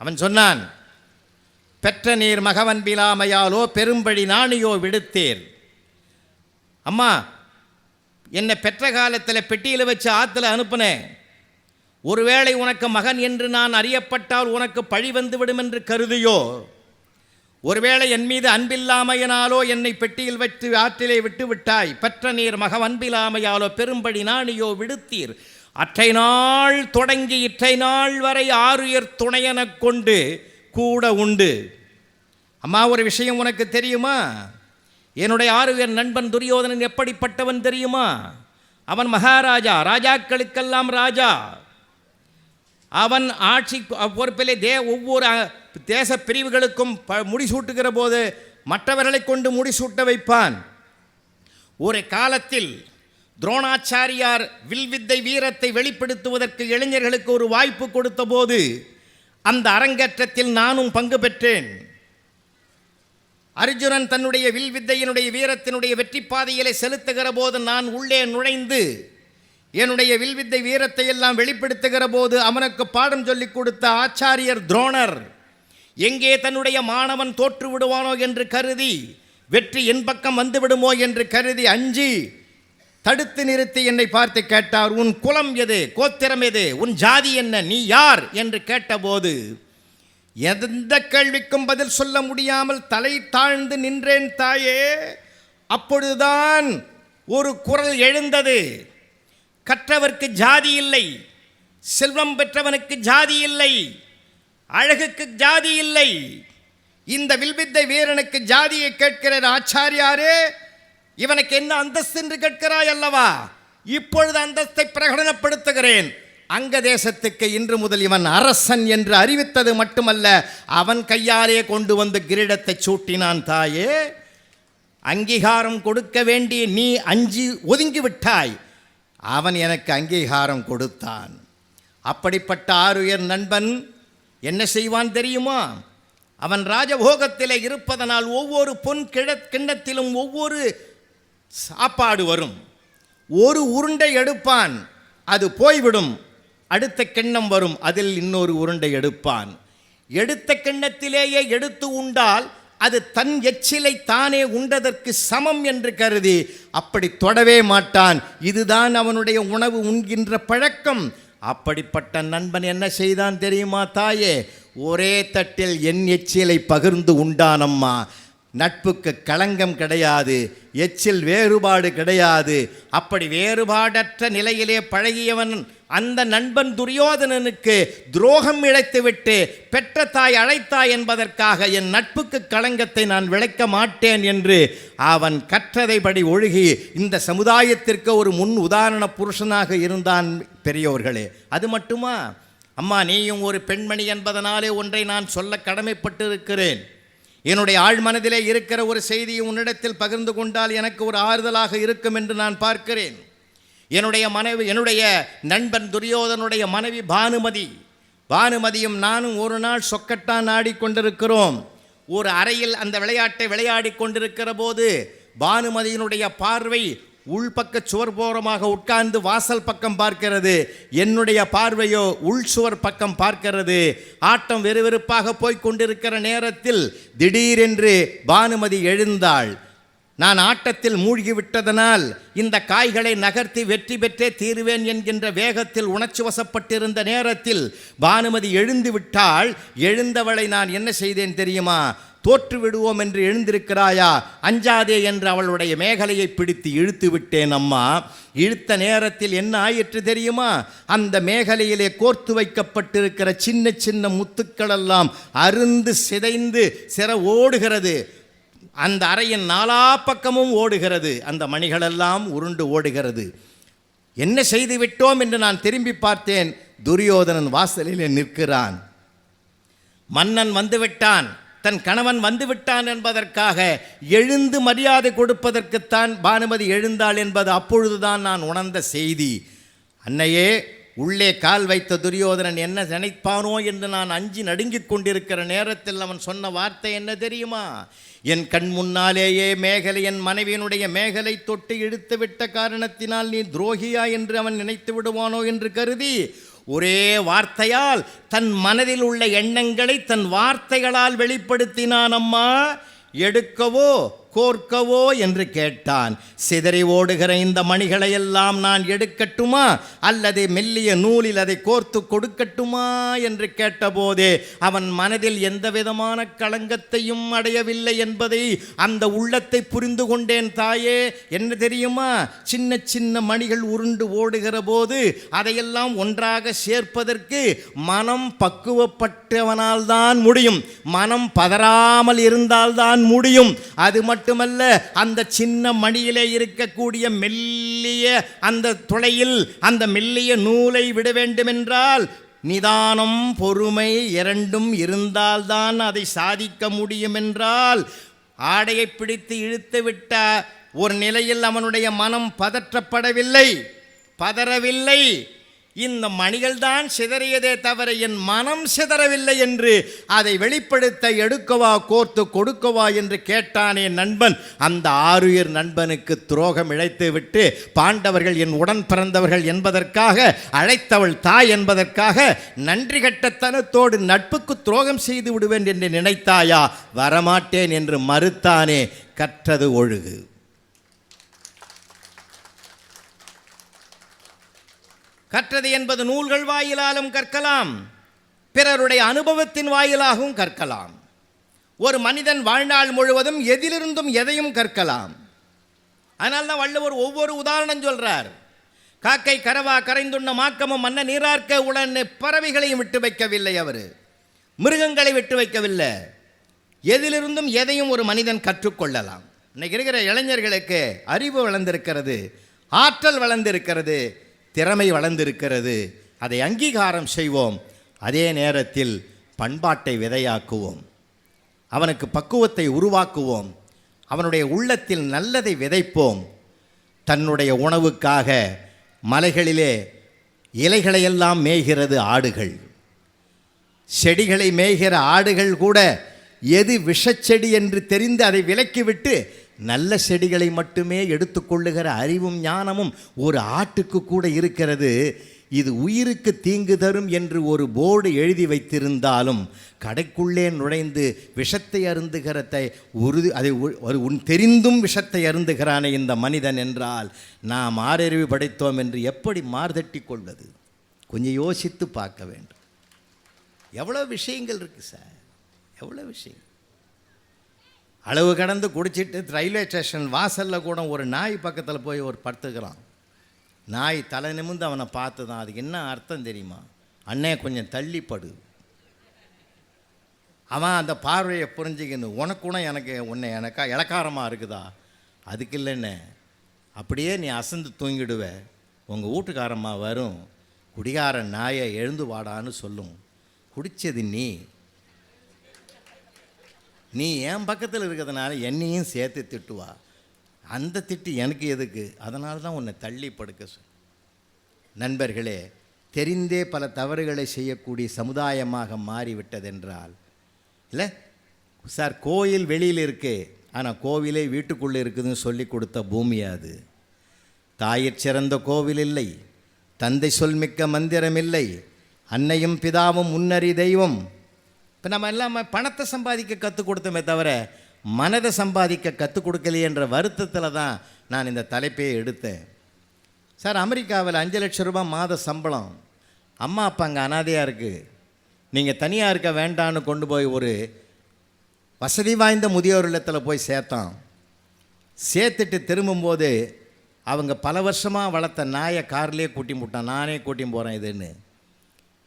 அவன் சொன்னான், பெற்ற நீர் மகவன்பிலாமையாலோ பெரும்படி நாணியோ விடுத்தேர். அம்மா, என்னை பெற்ற காலத்தில் பெட்டியில் வச்சு ஆற்றுல அனுப்புனேன். ஒருவேளை உனக்கு மகன் என்று நான் அறியப்பட்டால் உனக்கு பழி வந்துவிடும் என்று கருதியோ, ஒருவேளை என் மீது அன்பில்லாமையினாலோ என்னை பெட்டியில் வைத்து ஆற்றிலே விட்டு விட்டாய். பெற்ற நீர் மகவன்பிலாமையாலோ பெரும்படி நாணியோ விடுத்தீர். அற்றை நாள் தொடங்கி இற்றை நாள் வரை ஆருயர் துணையெனக் கொண்டு கூட உண்டு. அம்மா, ஒரு விஷயம் உனக்கு தெரியுமா? என்னுடைய ஆருயர் நண்பன் துரியோதனன் எப்படிப்பட்டவன் தெரியுமா? அவன் மகாராஜா, ராஜாக்களுக்கெல்லாம் ராஜா. அவன் ஆட்சி பொறுப்பிலே ஒவ்வொரு தேச பிரிவுகளுக்கும் முடிசூட்டுகிற போது மற்றவர்களை கொண்டு முடிசூட்ட வைப்பான். ஒரு காலத்தில் துரோணாச்சாரியார் வில்வித்தை வீரத்தை வெளிப்படுத்துவதற்கு இளைஞர்களுக்கு ஒரு வாய்ப்பு கொடுத்த போது அந்த அரங்கேற்றத்தில் நானும் பங்கு பெற்றேன். அர்ஜுனன் தன்னுடைய வில்வித்தையினுடைய வீரத்தினுடைய வெற்றி பாதையிலே செலுத்துகிற போது நான் உள்ளே நுழைந்து என்னுடைய வில்வித்தை வீரத்தை எல்லாம் வெளிப்படுத்துகிற போது அவனுக்கு பாடம் சொல்லிக் கொடுத்த ஆச்சாரியர் துரோணர் எங்கே தன்னுடைய மாணவன் தோற்று விடுவானோ என்று கருதி, வெற்றி என் பக்கம் வந்து விடுமோ என்று கருதி அஞ்சி தடுத்து நிறுத்தி என்னை பார்த்து கேட்டார், உன் குலம் எது, கோத்திரம் எது, உன் ஜாதி என்ன, நீ யார் என்று கேட்டபோது எந்த கேள்விக்கும் பதில் சொல்ல முடியாமல் தலை தாழ்ந்து நின்றேன் தாயே. அப்பொழுதுதான் ஒரு குரல் எழுந்தது, கற்றவர்க்கு ஜாதி இல்லை, செல்வம் பெற்றவனுக்கு ஜாதி இல்லை, அழகுக்கு ஜாதி இல்லை. இந்த வில்வித்தை வீரனுக்கு ஜாதியை கேட்கிறார் ஆச்சாரியாரே, இவனுக்கு என்ன அந்தஸ்து என்று கேட்கிறாய் அல்லவா? இப்பொழுது அந்தஸ்தை பிரகடனப்படுத்துகிறேன். அங்க தேசத்துக்கு இன்று முதல் இவன் அரசன் என்று அறிவித்தது மட்டுமல்ல, அவன் கையாலே கொண்டு வந்து கிரீடத்தை சூட்டினான். தாயே, அங்கீகாரம் கொடுக்க வேண்டிய நீ அஞ்சி ஒதுங்கி விட்டாய், அவன் எனக்கு அங்கீகாரம் கொடுத்தான். அப்படிப்பட்ட ஆருயர் நண்பன் என்ன செய்வான் தெரியுமா? அவன் ராஜபோகத்திலே இருப்பதனால் ஒவ்வொரு பொன் கிண்ணத்திலும் ஒவ்வொரு சாப்பாடு வரும். ஒரு உருண்டை எடுப்பான், அது போய்விடும். அடுத்த கிண்ணம் வரும், அதில் இன்னொரு உருண்டை எடுப்பான். எடுத்த கிண்ணத்திலேயே எடுத்து உண்டால் அது தன் எச்சிலை தானே உண்டதற்கு சமம் என்று கருதி அப்படி தொடவே மாட்டான். இதுதான் அவனுடைய உணவு உண்கின்ற பழக்கம். அப்படிப்பட்ட நண்பன் என்ன செய்தான் தெரியுமா தாயே? ஒரே தட்டில் என் எச்சிலை பகிர்ந்து உண்டானம்மா. நட்புக்கு களங்கம் கிடையாது, எச்சில் வேறுபாடு கிடையாது. அப்படி வேறுபாடற்ற நிலையிலே பழகியவன் அந்த நண்பன் துரியோதனனுக்கு துரோகம் இழைத்துவிட்டு பெற்ற தாய் அழைத்தாய் என்பதற்காக என் நட்புக்கு களங்கத்தை நான் விளைக்க மாட்டேன் என்று அவன் கற்றதைப்படி ஒழுகி இந்த சமுதாயத்திற்கு ஒரு முன் உதாரண புருஷனாக இருந்தான். பெரியோர்களே, அது மட்டுமா? அம்மா, நீயும் ஒரு பெண்மணி என்பதனாலே ஒன்றை நான் சொல்ல கடமைப்பட்டிருக்கிறேன். என்னுடைய ஆழ்மனதிலே இருக்கிற ஒரு செய்தியை உன்னிடத்தில் பகிர்ந்து கொண்டால் எனக்கு ஒரு ஆறுதலாக இருக்கும் என்று நான் பார்க்கிறேன். என்னுடைய நண்பன் துரியோதனுடைய மனைவி பானுமதியும் நானும் ஒரு நாள் சொக்கட்டான் ஆடிக்கொண்டிருக்கிறோம். ஒரு அறையில் அந்த விளையாட்டை விளையாடி கொண்டிருக்கிற போது பானுமதியினுடைய பார்வை உள்பக்க சுவர் போரமாக உட்கார்ந்து வாசல் பக்கம் பார்க்கிறது. என்னுடைய பார்வையோ உள் சுவர் பக்கம் பார்க்கிறது. ஆட்டம் வெறுவெறுப்பாக போய்கொண்டிருக்கிற நேரத்தில் திடீரென்று பானுமதி எழுந்தாள். நான் ஆட்டத்தில் மூழ்கிவிட்டதனால் இந்த காய்களை நகர்த்தி வெற்றி பெற்றே தீருவேன் என்கின்ற வேகத்தில் உணர்ச்சி வசப்பட்டிருந்த நேரத்தில் பானுமதி எழுந்து விட்டாள். எழுந்தவளை நான் என்ன செய்தேன் தெரியுமா? தோற்று விடுவோம் என்று எழுந்திருக்கிறாயா, அஞ்சாதே என்று அவளுடைய மேகலையை பிடித்து இழுத்து விட்டேன். அம்மா, இழுத்த நேரத்தில் என்ன ஆயிற்று தெரியுமா? அந்த மேகலையிலே கோர்த்து வைக்கப்பட்டிருக்கிற சின்ன சின்ன முத்துக்களெல்லாம் அருந்து சிதைந்து ஓடுகிறது. அந்த அறையின் நாலா பக்கமும் ஓடுகிறது. அந்த மணிகளெல்லாம் உருண்டு ஓடுகிறது. என்ன செய்து விட்டோம் என்று நான் திரும்பி பார்த்தேன். துரியோதனன் வாசலிலே நிற்கிறான். மன்னன் வந்துவிட்டான், தன் கணவன் வந்துவிட்டான் என்பதற்காக எழுந்து மரியாதை கொடுப்பதற்குத்தான் பானுமதி எழுந்தாள் என்பது அப்பொழுதுதான் நான் உணர்ந்த செய்தி. அன்னையே, உள்ளே கால் வைத்த துரியோதனன் என்ன நினைப்பானோ என்று நான் அஞ்சி நடுங்கிக் கொண்டிருக்கிற நேரத்தில் அவன் சொன்ன வார்த்தை என்ன தெரியுமா? என் கண் முன்னாலேயே மேகலை, என் மனைவியினுடைய மேகலை தொட்டு இழுத்து விட்ட காரணத்தினால் நீ துரோகியா என்று அவன் நினைத்து விடுவானோ என்று கருதி ஒரே வார்த்தையால் தன் மனதில் உள்ள எண்ணங்களை தன் வார்த்தைகளால் வெளிப்படுத்தினான். அம்மா, எடுக்கவோ கோர்க்கவோ என்று கேட்டான். சிதறி ஓடுகிற இந்த மணிகளை எல்லாம் நான் எடுக்கட்டுமா அல்லது மெல்லிய நூலில் அதை கோர்த்து கொடுக்கட்டுமா என்று கேட்டபோதே அவன் மனதில் எந்த விதமான களங்கத்தையும் அடையவில்லை என்பதை, அந்த உள்ளத்தை புரிந்து கொண்டேன் தாயே. என்ன தெரியுமா, சின்ன சின்ன மணிகள் உருண்டு ஓடுகிற போது அதையெல்லாம் ஒன்றாக சேர்ப்பதற்கு மனம் பக்குவப்பட்டவனால் தான் முடியும், மனம் பதறாமல் இருந்தால்தான் முடியும். அது மட்டுமல்ல, அந்த சின்ன மணியிலே இருக்கக்கூடிய மெல்லிய அந்த துளையில் அந்த மெல்லிய நூலை விட வேண்டுமென்றால் நிதானம் பொறுமை இரண்டும் இருந்தால்தான் அதை சாதிக்க முடியும் என்றால், ஆடையை பிடித்து இழுத்து விட்ட ஒரு நிலையில் அவனுடைய மனம் பதற்றப்படவில்லை, பதறவில்லை. இந்த மணிகள் தான் சிதறியதே தவிர என் மனம் சிதறவில்லை என்று அதை வெளிப்படுத்த எடுக்கவா கோர்த்து கொடுக்கவா என்று கேட்டானே நண்பன். அந்த ஆருயிர் நண்பனுக்கு துரோகம் இழைத்து விட்டு, பாண்டவர்கள் என் உடன் பிறந்தவர்கள் என்பதற்காக, அழைத்தவள் தாய் என்பதற்காக நன்றி கட்டத்தனத்தோடு நட்புக்கு துரோகம் செய்து விடுவேன் என்று நினைத்தாயா? வரமாட்டேன் என்று மறுத்தானே. கற்றது ஒழுகு. கற்றது என்பது நூல்கள் வாயிலாலும் கற்கலாம், பிறருடைய அனுபவத்தின் வாயிலாகவும் கற்கலாம். ஒரு மனிதன் வாழ்நாள் முழுவதும் எதிலிருந்தும் எதையும் கற்கலாம். அதனால தான் வள்ளுவர் ஒவ்வொரு உதாரணம் சொல்றார். காக்கை கரவா கரைந்துண்ண மாக்கமும் மன்ன நீரார்க்க உடனே பறவைகளையும் விட்டு வைக்கவில்லை, அவர் மிருகங்களை விட்டு வைக்கவில்லை. எதிலிருந்தும் எதையும் ஒரு மனிதன் கற்றுக்கொள்ளலாம். இன்னைக்கு இருக்கிற இளைஞர்களுக்கு அறிவு வளர்ந்திருக்கிறது, ஆற்றல் வளர்ந்திருக்கிறது, திறமை வளர்ந்திருக்கிறது. அதை அங்கீகாரம் செய்வோம். அதே நேரத்தில் பண்பாட்டை விதையாக்குவோம், அவனுக்கு பக்குவத்தை உருவாக்குவோம், அவனுடைய உள்ளத்தில் நல்லதை விதைப்போம். தன்னுடைய உணவுக்காக மலைகளிலே இலைகளையெல்லாம் மேய்கிறது ஆடுகள். செடிகளை மேய்கிற ஆடுகள் கூட எது விஷச்செடி என்று தெரிந்து அதை விலக்கிவிட்டு நல்ல செடிகளை மட்டுமே எடுத்துக்கொள்ளுகிற அறிவும் ஞானமும் ஒரு ஆட்டுக்கு கூட இருக்கிறது. இது உயிருக்கு தீங்கு தரும் என்று ஒரு போர்டு எழுதி வைத்திருந்தாலும் கடைக்குள்ளே நுழைந்து விஷத்தை அருந்துகிறதை அதை தெரிந்தும் விஷத்தை அருந்துகிறானே இந்த மனிதன் என்றால் நாம் ஆறறிவு படைத்தோம் என்று எப்படி மார்தட்டி கொள்வது? கொஞ்சம் யோசித்து பார்க்க வேண்டும். எவ்வளோ விஷயங்கள் இருக்குது சார், எவ்வளோ விஷயம். அளவு கடந்து குடிச்சிட்டு ரயில்வே ஸ்டேஷன் வாசலில் கூட ஒரு நாய் பக்கத்தில் போய் ஒரு படுத்துக்கிறான். நாய் தலை நிமிர்ந்து அவனை பார்த்து தான். அதுக்கு என்ன அர்த்தம் தெரியுமா? அண்ணே கொஞ்சம் தள்ளிப்படு. அவன் அந்த பார்வையை புரிஞ்சுக்கணும். உனக்குணம் எனக்கு எனக்கா இளக்காரமாக இருக்குதா? அதுக்கு இல்லைன்னு அப்படியே நீ அசந்து தூங்கிடுவ. உங்கள் வீட்டுக்காரம்மா வரும், குடிகார நாயை எழுந்து வாடான்னு சொல்லும். குடித்தது நீ என் பக்கத்தில் இருக்கிறதுனால என்னையும் சேர்த்து திட்டுவா. அந்த திட்டு எனக்கு எதுக்கு? அதனால தான் உன்னை தள்ளி படுக்க சொல். நண்பர்களே, தெரிந்தே பல தவறுகளை செய்யக்கூடிய சமுதாயமாக மாறிவிட்டதென்றால் இல்லை சார். கோயில் வெளியில் இருக்கு, ஆனால் கோவிலே வீட்டுக்குள்ளே இருக்குதுன்னு சொல்லி கொடுத்த பூமி அது. தாயிற் சிறந்த கோவில் இல்லை, தந்தை சொல் மிக்க மந்திரம் இல்லை, அன்னையும் பிதாவும் முன்னறி தெய்வம். இப்போ நம்ம எல்லாம் பணத்தை சம்பாதிக்க கற்றுக் கொடுத்தோமே தவிர மனதை சம்பாதிக்க கற்றுக் கொடுக்கலையே என்ற வருத்தத்தில் தான் நான் இந்த தலைப்பையை எடுத்தேன். சார், அமெரிக்காவில் 5 லட்சம் ரூபாய் மாத சம்பளம், அம்மா அப்பா அங்கே அனாதையாக இருக்குது, நீங்கள் தனியாக இருக்க வேண்டான்னு கொண்டு போய் ஒரு வசதி வாய்ந்த முதியோர் இல்லத்தில் போய் சேர்த்தான். சேர்த்துட்டு திரும்பும்போது அவங்க பல வருஷமாக வளர்த்த நாயை கார்லேயே கூட்டி விட்டான். நானே கூட்டி போகிறேன் இதுன்னு.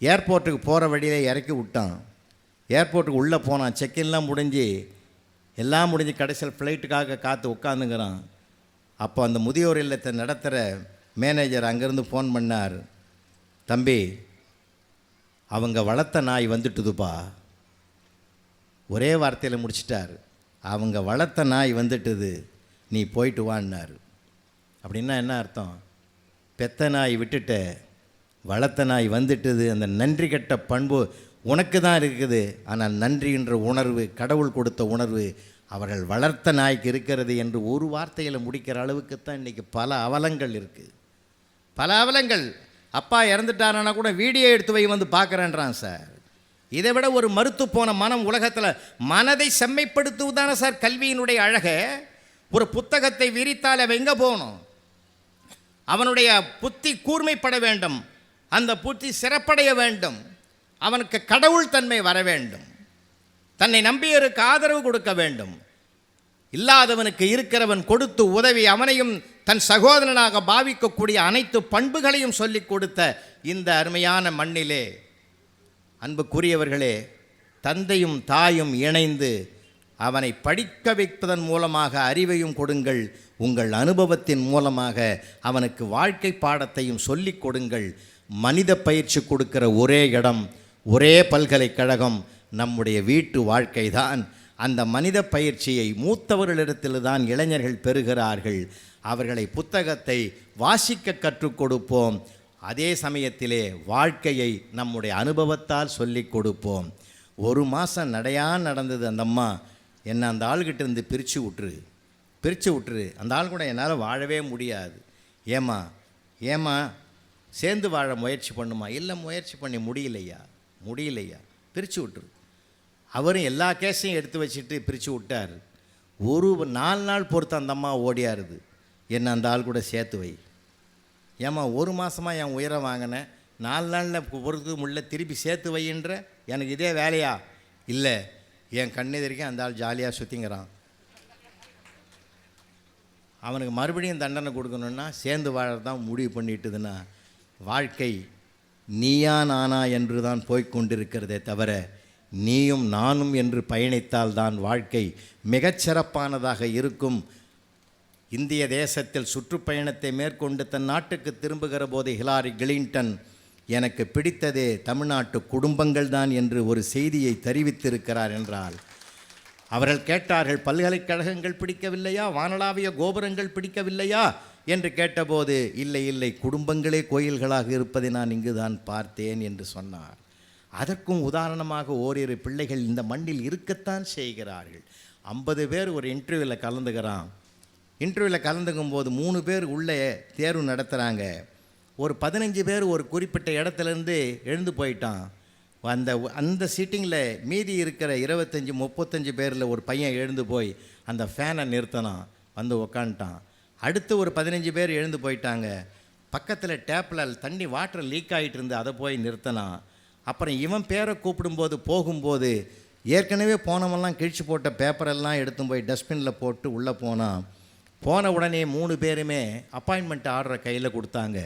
ஏர்போர்ட்டுக்கு போகிற வழியிலே இறக்கி விட்டான். ஏர்போர்ட்டுக்கு உள்ளே போனான். செக்கின்லாம் முடிஞ்சு எல்லாம் முடிஞ்சு கடைசியில் ஃப்ளைட்டுக்காக காத்து உட்காந்துங்கிறான். அப்போ அந்த முதியோர் இல்லத்தை நடத்துகிற மேனேஜர் அங்கேருந்து ஃபோன் பண்ணார். தம்பி, அவங்க வளர்த்த நாய் வந்துட்டுதுப்பா. ஒரே வார்த்தையில் முடிச்சிட்டார். அவங்க வளர்த்த நாய் வந்துட்டுது, நீ போயிட்டு வான்னார். அப்படின்னா என்ன அர்த்தம்? பெத்த நாய் விட்டுட்ட, வளர்த்த நாய் வந்துட்டுது. அந்த நன்றி கெட்ட பண்பு உனக்கு தான் இருக்குது. ஆனால் நன்றின்ற உணர்வு, கடவுள் கொடுத்த உணர்வு அவர்கள் வளர்த்த நாய்க்கு இருக்கிறது என்று ஒரு வார்த்தையில் முடிக்கிற அளவுக்கு தான் இன்றைக்கி பல அவலங்கள் இருக்குது. பல அவலங்கள். அப்பா இறந்துட்டாரானா கூட வீடியோ எடுத்து வை வந்து பார்க்குறேன்றான் சார். இதை விட ஒரு மறுத்து போன மனம் உலகத்தில். மனதை செம்மைப்படுத்துவதான சார் கல்வியினுடைய அழகை. ஒரு புத்தகத்தை விரித்தால் அவன் எங்கே போகணும்? அவனுடைய புத்தி கூர்மைப்பட வேண்டும், அந்த புத்தி சிறப்படைய வேண்டும், அவனுக்கு கடவுள் தன்மை வர வேண்டும், தன்னை நம்பியருக்கு ஆதரவு கொடுக்க வேண்டும். இல்லாதவனுக்கு இருக்கிறவன் கொடுத்து உதவி அவனையும் தன் சகோதரனாக பாவிக்கக்கூடிய அனைத்து பண்புகளையும் சொல்லிக் கொடுத்த இந்த அருமையான மண்ணிலே, அன்புக்குரியவர்களே, தந்தையும் தாயும் இணைந்து அவனை படிக்க வைப்பதன் மூலமாக அறிவையும் கொடுங்கள், உங்கள் அனுபவத்தின் மூலமாக அவனுக்கு வாழ்க்கை பாடத்தையும் சொல்லிக் கொடுங்கள். மனித பயிற்சி கொடுக்கிற ஒரே இடம், ஒரே பல்கலைக்கழகம் நம்முடைய வீட்டு வாழ்க்கை தான். அந்த மனித பயிற்சியை மூத்தவர்களிடத்தில் தான் இளைஞர்கள் பெறுகிறார்கள். அவர்களை புத்தகத்தை வாசிக்க கற்றுக் கொடுப்போம், அதே சமயத்திலே வாழ்க்கையை நம்முடைய அனுபவத்தால் சொல்லிக் கொடுப்போம். 1 மாதம் நடையாக நடந்தது. அந்த அம்மா என்னை அந்த ஆள்கிட்ட இருந்து பிரித்து விட்டுரு, அந்த ஆள் கூட என்னால் வாழவே முடியாது. ஏம்மா சேர்ந்து வாழ முயற்சி பண்ணுமா? இல்லை, முயற்சி பண்ணி முடியலையா, பிரித்து விட்டுரு. அவரும் எல்லா கேஸையும் எடுத்து வச்சுட்டு பிரித்து விட்டார். 4 நாள் பொறுத்து அந்த அம்மா ஓடியாருது, என்னை அந்த ஆள் கூட சேர்த்து வை. 1 மாதமாக என் உயிரை வாங்கினேன், 4 நாளில் பொறுத்து முடியல, திருப்பி சேர்த்து வைன்ற, எனக்கு இதே வேலையா? இல்லை, என் கண்ணெதிரிக்கும் அந்த ஆள் ஜாலியாக சுற்றிங்கிறான். அவனுக்கு மறுபடியும் தண்டனை கொடுக்கணுன்னா சேர்ந்து வாழறதான் முடிவு பண்ணிட்டுதுன்னா, வாழ்க்கை நீயா நானா என்று தான் போய்கொண்டிருக்கிறதே தவிர நீயும் நானும் என்று பயணித்தால் தான் வாழ்க்கை மிகச்சிறப்பானதாக இருக்கும். இந்திய தேசத்தில் சுற்றுப்பயணத்தை மேற்கொண்டு தன் நாட்டுக்கு திரும்புகிற போது ஹிலாரி கிளின்டன் எனக்கு பிடித்ததே தமிழ்நாட்டு குடும்பங்கள் தான் என்று ஒரு செய்தியை தெரிவித்திருக்கிறார் என்றால், அவர்கள் கேட்டார்கள், பல்கலைக்கழகங்கள் பிடிக்கவில்லையா, வானளாவிய கோபுரங்கள் பிடிக்கவில்லையா என்று கேட்டபோது, இல்லை, குடும்பங்களே கோயில்களாக இருப்பதை நான் இங்கு தான் பார்த்தேன் என்று சொன்னார். அதற்கும் உதாரணமாக ஓரிரு பிள்ளைகள் இந்த மண்ணில் இருக்கத்தான் செய்கிறார்கள். 50 பேர் ஒரு இன்டர்வியூவில் கலந்துக்கிறான். இன்டர்வியூவில் கலந்துக்கும் போது 3 பேர் உள்ளே தேர்வு நடத்துகிறாங்க. ஒரு 15 பேர் ஒரு குறிப்பிட்ட இடத்துலேருந்து எழுந்து போயிட்டான். அந்த சீட்டிங்கில் மீதி இருக்கிற 25-35 பேரில் ஒரு பையன் எழுந்து போய் அந்த ஃபேனை நிறுத்தினான், வந்து உக்காந்துட்டான். அடுத்து ஒரு 15 பேர் எழுந்து போயிட்டாங்க. பக்கத்தில் டேப்பில் தண்ணி வாட்டர் லீக் ஆகிட்டு இருந்து அதை போய் நிறுத்தினான். அப்புறம் இவன் பேரை கூப்பிடும்போது போகும்போது ஏற்கனவே போனவெல்லாம் கிழிச்சு போட்ட பேப்பரெல்லாம் எடுத்து போய் டஸ்ட்பினில் போட்டு உள்ளே போனான். போன உடனே 3 பேருமே அப்பாயின்மெண்ட் ஆர்டரை கையில் கொடுத்தாங்க.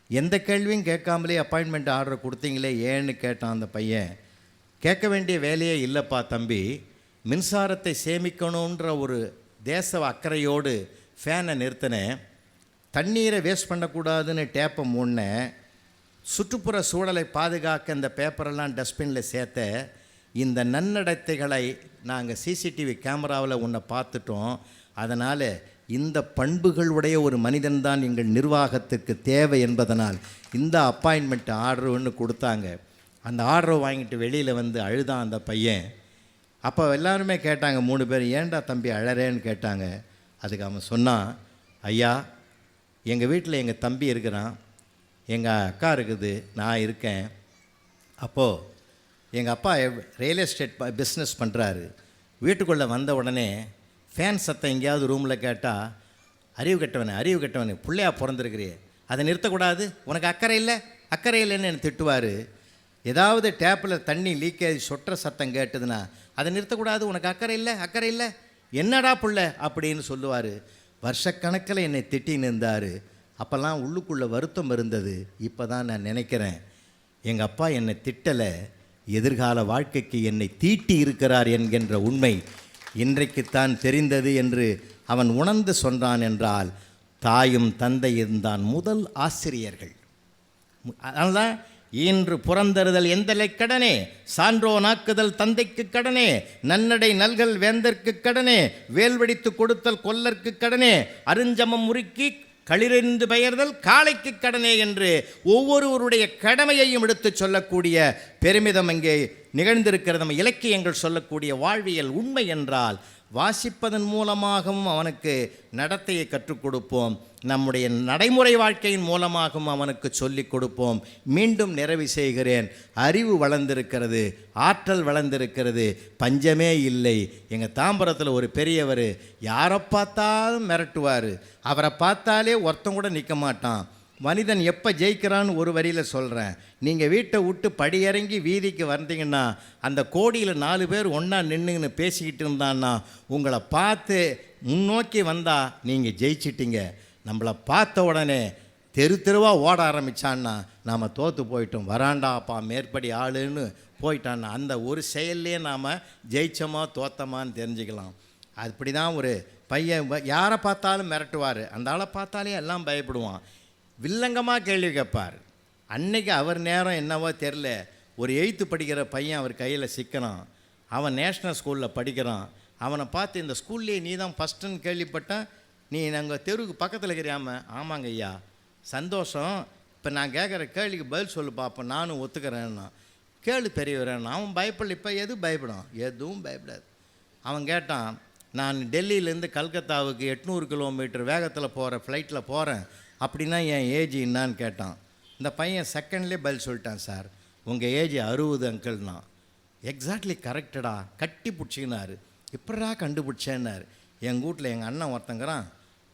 எந்த கேள்வியும் கேட்காமலே அப்பாயின்மெண்ட் ஆர்டர் கொடுத்தீங்களே ஏன்னு கேட்டான் அந்த பையன். கேட்க வேண்டிய வேலையே இல்லைப்பா தம்பி, மின்சாரத்தை சேமிக்கணுன்ற ஒரு தேச அக்கறையோடு ஃபேனை நிறுத்தினேன், தண்ணீரை வேஸ்ட் பண்ணக்கூடாதுன்னு டேப்பை மூடினேன், சுற்றுப்புற சூழலை பாதுகாக்க இந்த பேப்பரெல்லாம் டஸ்ட்பினில் சேர்த்த, இந்த நன்னடத்தைகளை நாங்கள் சிசிடிவி கேமராவில் உன்னை பார்த்துட்டோம், அதனால் இந்த பண்புகள் உடைய ஒரு மனிதன்தான் எங்கள் நிர்வாகத்துக்கு தேவை என்பதனால் இந்த அப்பாயின்மெண்ட் ஆர்டர்னு கொடுத்தாங்க. அந்த ஆர்டரை வாங்கிட்டு வெளியில் வந்து அழுதான் அந்த பையன். அப்போ எல்லாருமே கேட்டாங்க, 3 பேர், ஏன்டா தம்பி அழறேன்னு கேட்டாங்க. அதுக்கு அவன் சொன்னான், ஐயா, எங்கள் வீட்டில் எங்கள் தம்பி இருக்கிறான், எங்கள் அக்கா இருக்குது, நான் இருக்கேன். அப்போது எங்கள் அப்பா ரியல் எஸ்டேட் பிஸ்னஸ் பண்ணுறாரு. வீட்டுக்குள்ளே வந்த உடனே ஃபேன் சத்தம் எங்கேயாவது ரூமில் கேட்டால், அறிவு கெட்டவனே பிள்ளையா பிறந்திருக்கிறியே, அதை நிறுத்தக்கூடாது, உனக்கு அக்கறை இல்லைன்னு என்னை திட்டுவார். ஏதாவது டேப்பில் தண்ணி லீக்கேஜ் சொட்டுற சத்தம் கேட்டதுன்னா, அதை நிறுத்தக்கூடாது, உனக்கு அக்கறை இல்லை, என்னடா புள்ள அப்படின்னு சொல்லுவார். வருஷக்கணக்கில் என்னை திட்டின்னு இருந்தார். அப்போல்லாம் உள்ளுக்குள்ளே வருத்தம் இருந்தது. இப்போ தான் நான் நினைக்கிறேன், எங்கள் அப்பா என்னை திட்டலை, எதிர்கால வாழ்க்கைக்கு என்னை தீட்டி இருக்கிறார் என்கின்ற உண்மை இன்றைக்குத்தான் தெரிந்தது என்று அவன் உணர்ந்து சொன்னான். என்றால் தாயும் தந்தையும் தான் முதல் ஆசிரியர்கள். அதனால் ஈன்று புறந்தறுதல் எந்தலை கடனே, சான்றோ நாக்குதல் தந்தைக்கு கடனே, நன்னடை நல்கல் வேந்தற்கு கடனே, வேல்வெடித்து கொடுத்தல் கொல்லற்கு கடனே, அருஞ்சமம் முறுக்கி களிரென்று பெயர்தல் காளைக்கு கடனே என்று ஒவ்வொருவருடைய கடமையையும் எடுத்து சொல்லக்கூடிய பெருமிதம் அங்கே நிகழ்ந்திருக்கிறது. நம்ம இலக்கியங்கள் சொல்லக்கூடிய வாழ்வியல் உண்மை என்றால் வாசிப்பதன் மூலமாகவும் அவனுக்கு நடத்தையை கற்றுக் கொடுப்போம். நம்முடைய நடைமுறை வாழ்க்கையின் மூலமாகவும் அவனுக்கு சொல்லிக் கொடுப்போம். மீண்டும் நிறைவு செய்கிறேன். அறிவு வளர்ந்திருக்கிறது, ஆற்றல் வளர்ந்திருக்கிறது, பஞ்சமே இல்லை. எங்கள் தாம்பரத்தில் ஒரு பெரியவர் யாரை பார்த்தாலும் மிரட்டுவார். அவரை பார்த்தாலே ஒருத்தன் கூட நிற்க மாட்டான். மனிதன் எப்போ ஜெயிக்கிறான்னு ஒரு வரியில் சொல்கிறேன். நீங்கள் வீட்டை விட்டு படியிறங்கி வீதிக்கு வந்தீங்கன்னா அந்த கோடியில் 4 பேர் ஒன்றா நின்றுன்னு பேசிக்கிட்டு இருந்தான்னா உங்களை பார்த்து முன்னோக்கி வந்தால் நீங்கள் ஜெயிச்சிட்டிங்க. நம்மளை பார்த்த உடனே தெருவாக ஓட ஆரம்பித்தான்னா நாம் தோற்று போயிட்டோம். வராண்டாப்பா மேற்படி ஆளுன்னு போயிட்டான்னா அந்த ஒரு செயல்லையே நாம் ஜெயிச்சோமா தோத்தமான்னு தெரிஞ்சுக்கலாம். அப்படி தான் ஒரு பையன் யாரை பார்த்தாலும் மிரட்டுவார். அந்த ஆளை பார்த்தாலே எல்லாம் பயப்படுவான். வில்லங்கமாக கேள்வி கேட்பார். அன்னைக்கு அவர் நேரம் என்னவோ தெரில, ஒரு 8th படிக்கிற பையன் அவர் கையில் சிக்கிறான். அவன் நேஷ்னல் ஸ்கூலில் படிக்கிறான். அவனை பார்த்து இந்த ஸ்கூல்லேயே நீ தான் ஃபஸ்ட்டுன்னு கேள்விப்பட்டேன், நீ நாங்கள் தெருவுக்கு பக்கத்தில் இருக்கிறியாம. ஆமாங்க ஐயா, சந்தோஷம். இப்போ நான் கேட்குற கேள்விக்கு பதில் சொல்லு பார்ப்பேன், நானும் ஒத்துக்கிறேன்னா. கேளு பெரியவரேன்னா. அவன் பயப்படல. இப்போ எது பயப்படும்? எதுவும் பயப்படாது. அவன் கேட்டான், நான் டெல்லியிலேருந்து கல்கத்தாவுக்கு 800 கிலோமீட்டர் வேகத்தில் போகிற ஃப்ளைட்டில் போகிறேன், அப்படின்னா என் ஏஜ் என்னான்னு கேட்டான். இந்த பையன் செகண்ட்லேயே பதில் சொல்லிட்டான், சார் உங்கள் ஏஜ் 60 அங்கிள்னா. எக்ஸாக்ட்லி கரெக்டடா, கட்டி பிடிச்சிக்கினாரு. இப்படா கண்டுபிடிச்சேன்னாரு. எங்கள் வீட்டில் எங்கள் அண்ணன் ஒருத்தங்கிறான்,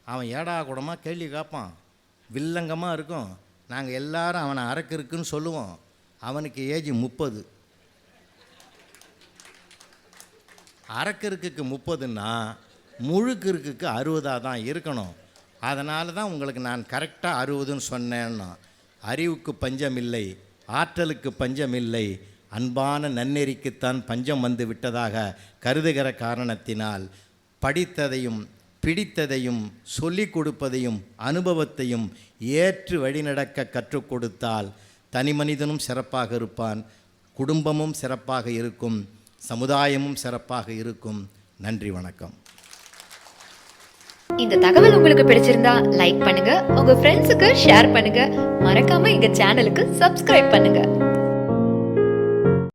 அவன் ஏடா கூடமாக கேள்வி கேட்பான், வில்லங்கமாக இருக்கும். நாங்கள் எல்லாரும் அவனை அரக்கு இருக்குன்னு சொல்லுவோம். அவனுக்கு ஏஜ் 30. அரக்கிற்கு 30ன்னா முழுக்கிற்கு 60 தான் இருக்கணும். அதனால தான் உங்களுக்கு நான் கரெக்டாக 60ன்னு சொன்னேன்னா. அறிவுக்கு பஞ்சம் இல்லை, ஆற்றலுக்கு பஞ்சம் இல்லை, அன்பான நன்னெறிக்குத்தான் பஞ்சம் வந்து விட்டதாக கருதுகிற காரணத்தினால் படித்ததையும் பிடித்ததையும் சொல்லிக் கொடுப்பதையும் அனுபவத்தையும் ஏற்று வழிநடக்க கற்றுக் கொடுத்தால் தனி மனிதனும் சிறப்பாக இருப்பான், குடும்பமும் சிறப்பாக இருக்கும், சமுதாயமும் சிறப்பாக இருக்கும். நன்றி, வணக்கம். இந்த தகவல் உங்களுக்கு பிடிச்சிருந்தா லைக் பண்ணுங்க, உங்க ஃப்ரெண்ட்ஸுக்கு ஷேர் பண்ணுங்க, மறக்காம எங்க சேனலுக்கு சப்ஸ்கிரைப் பண்ணுங்க.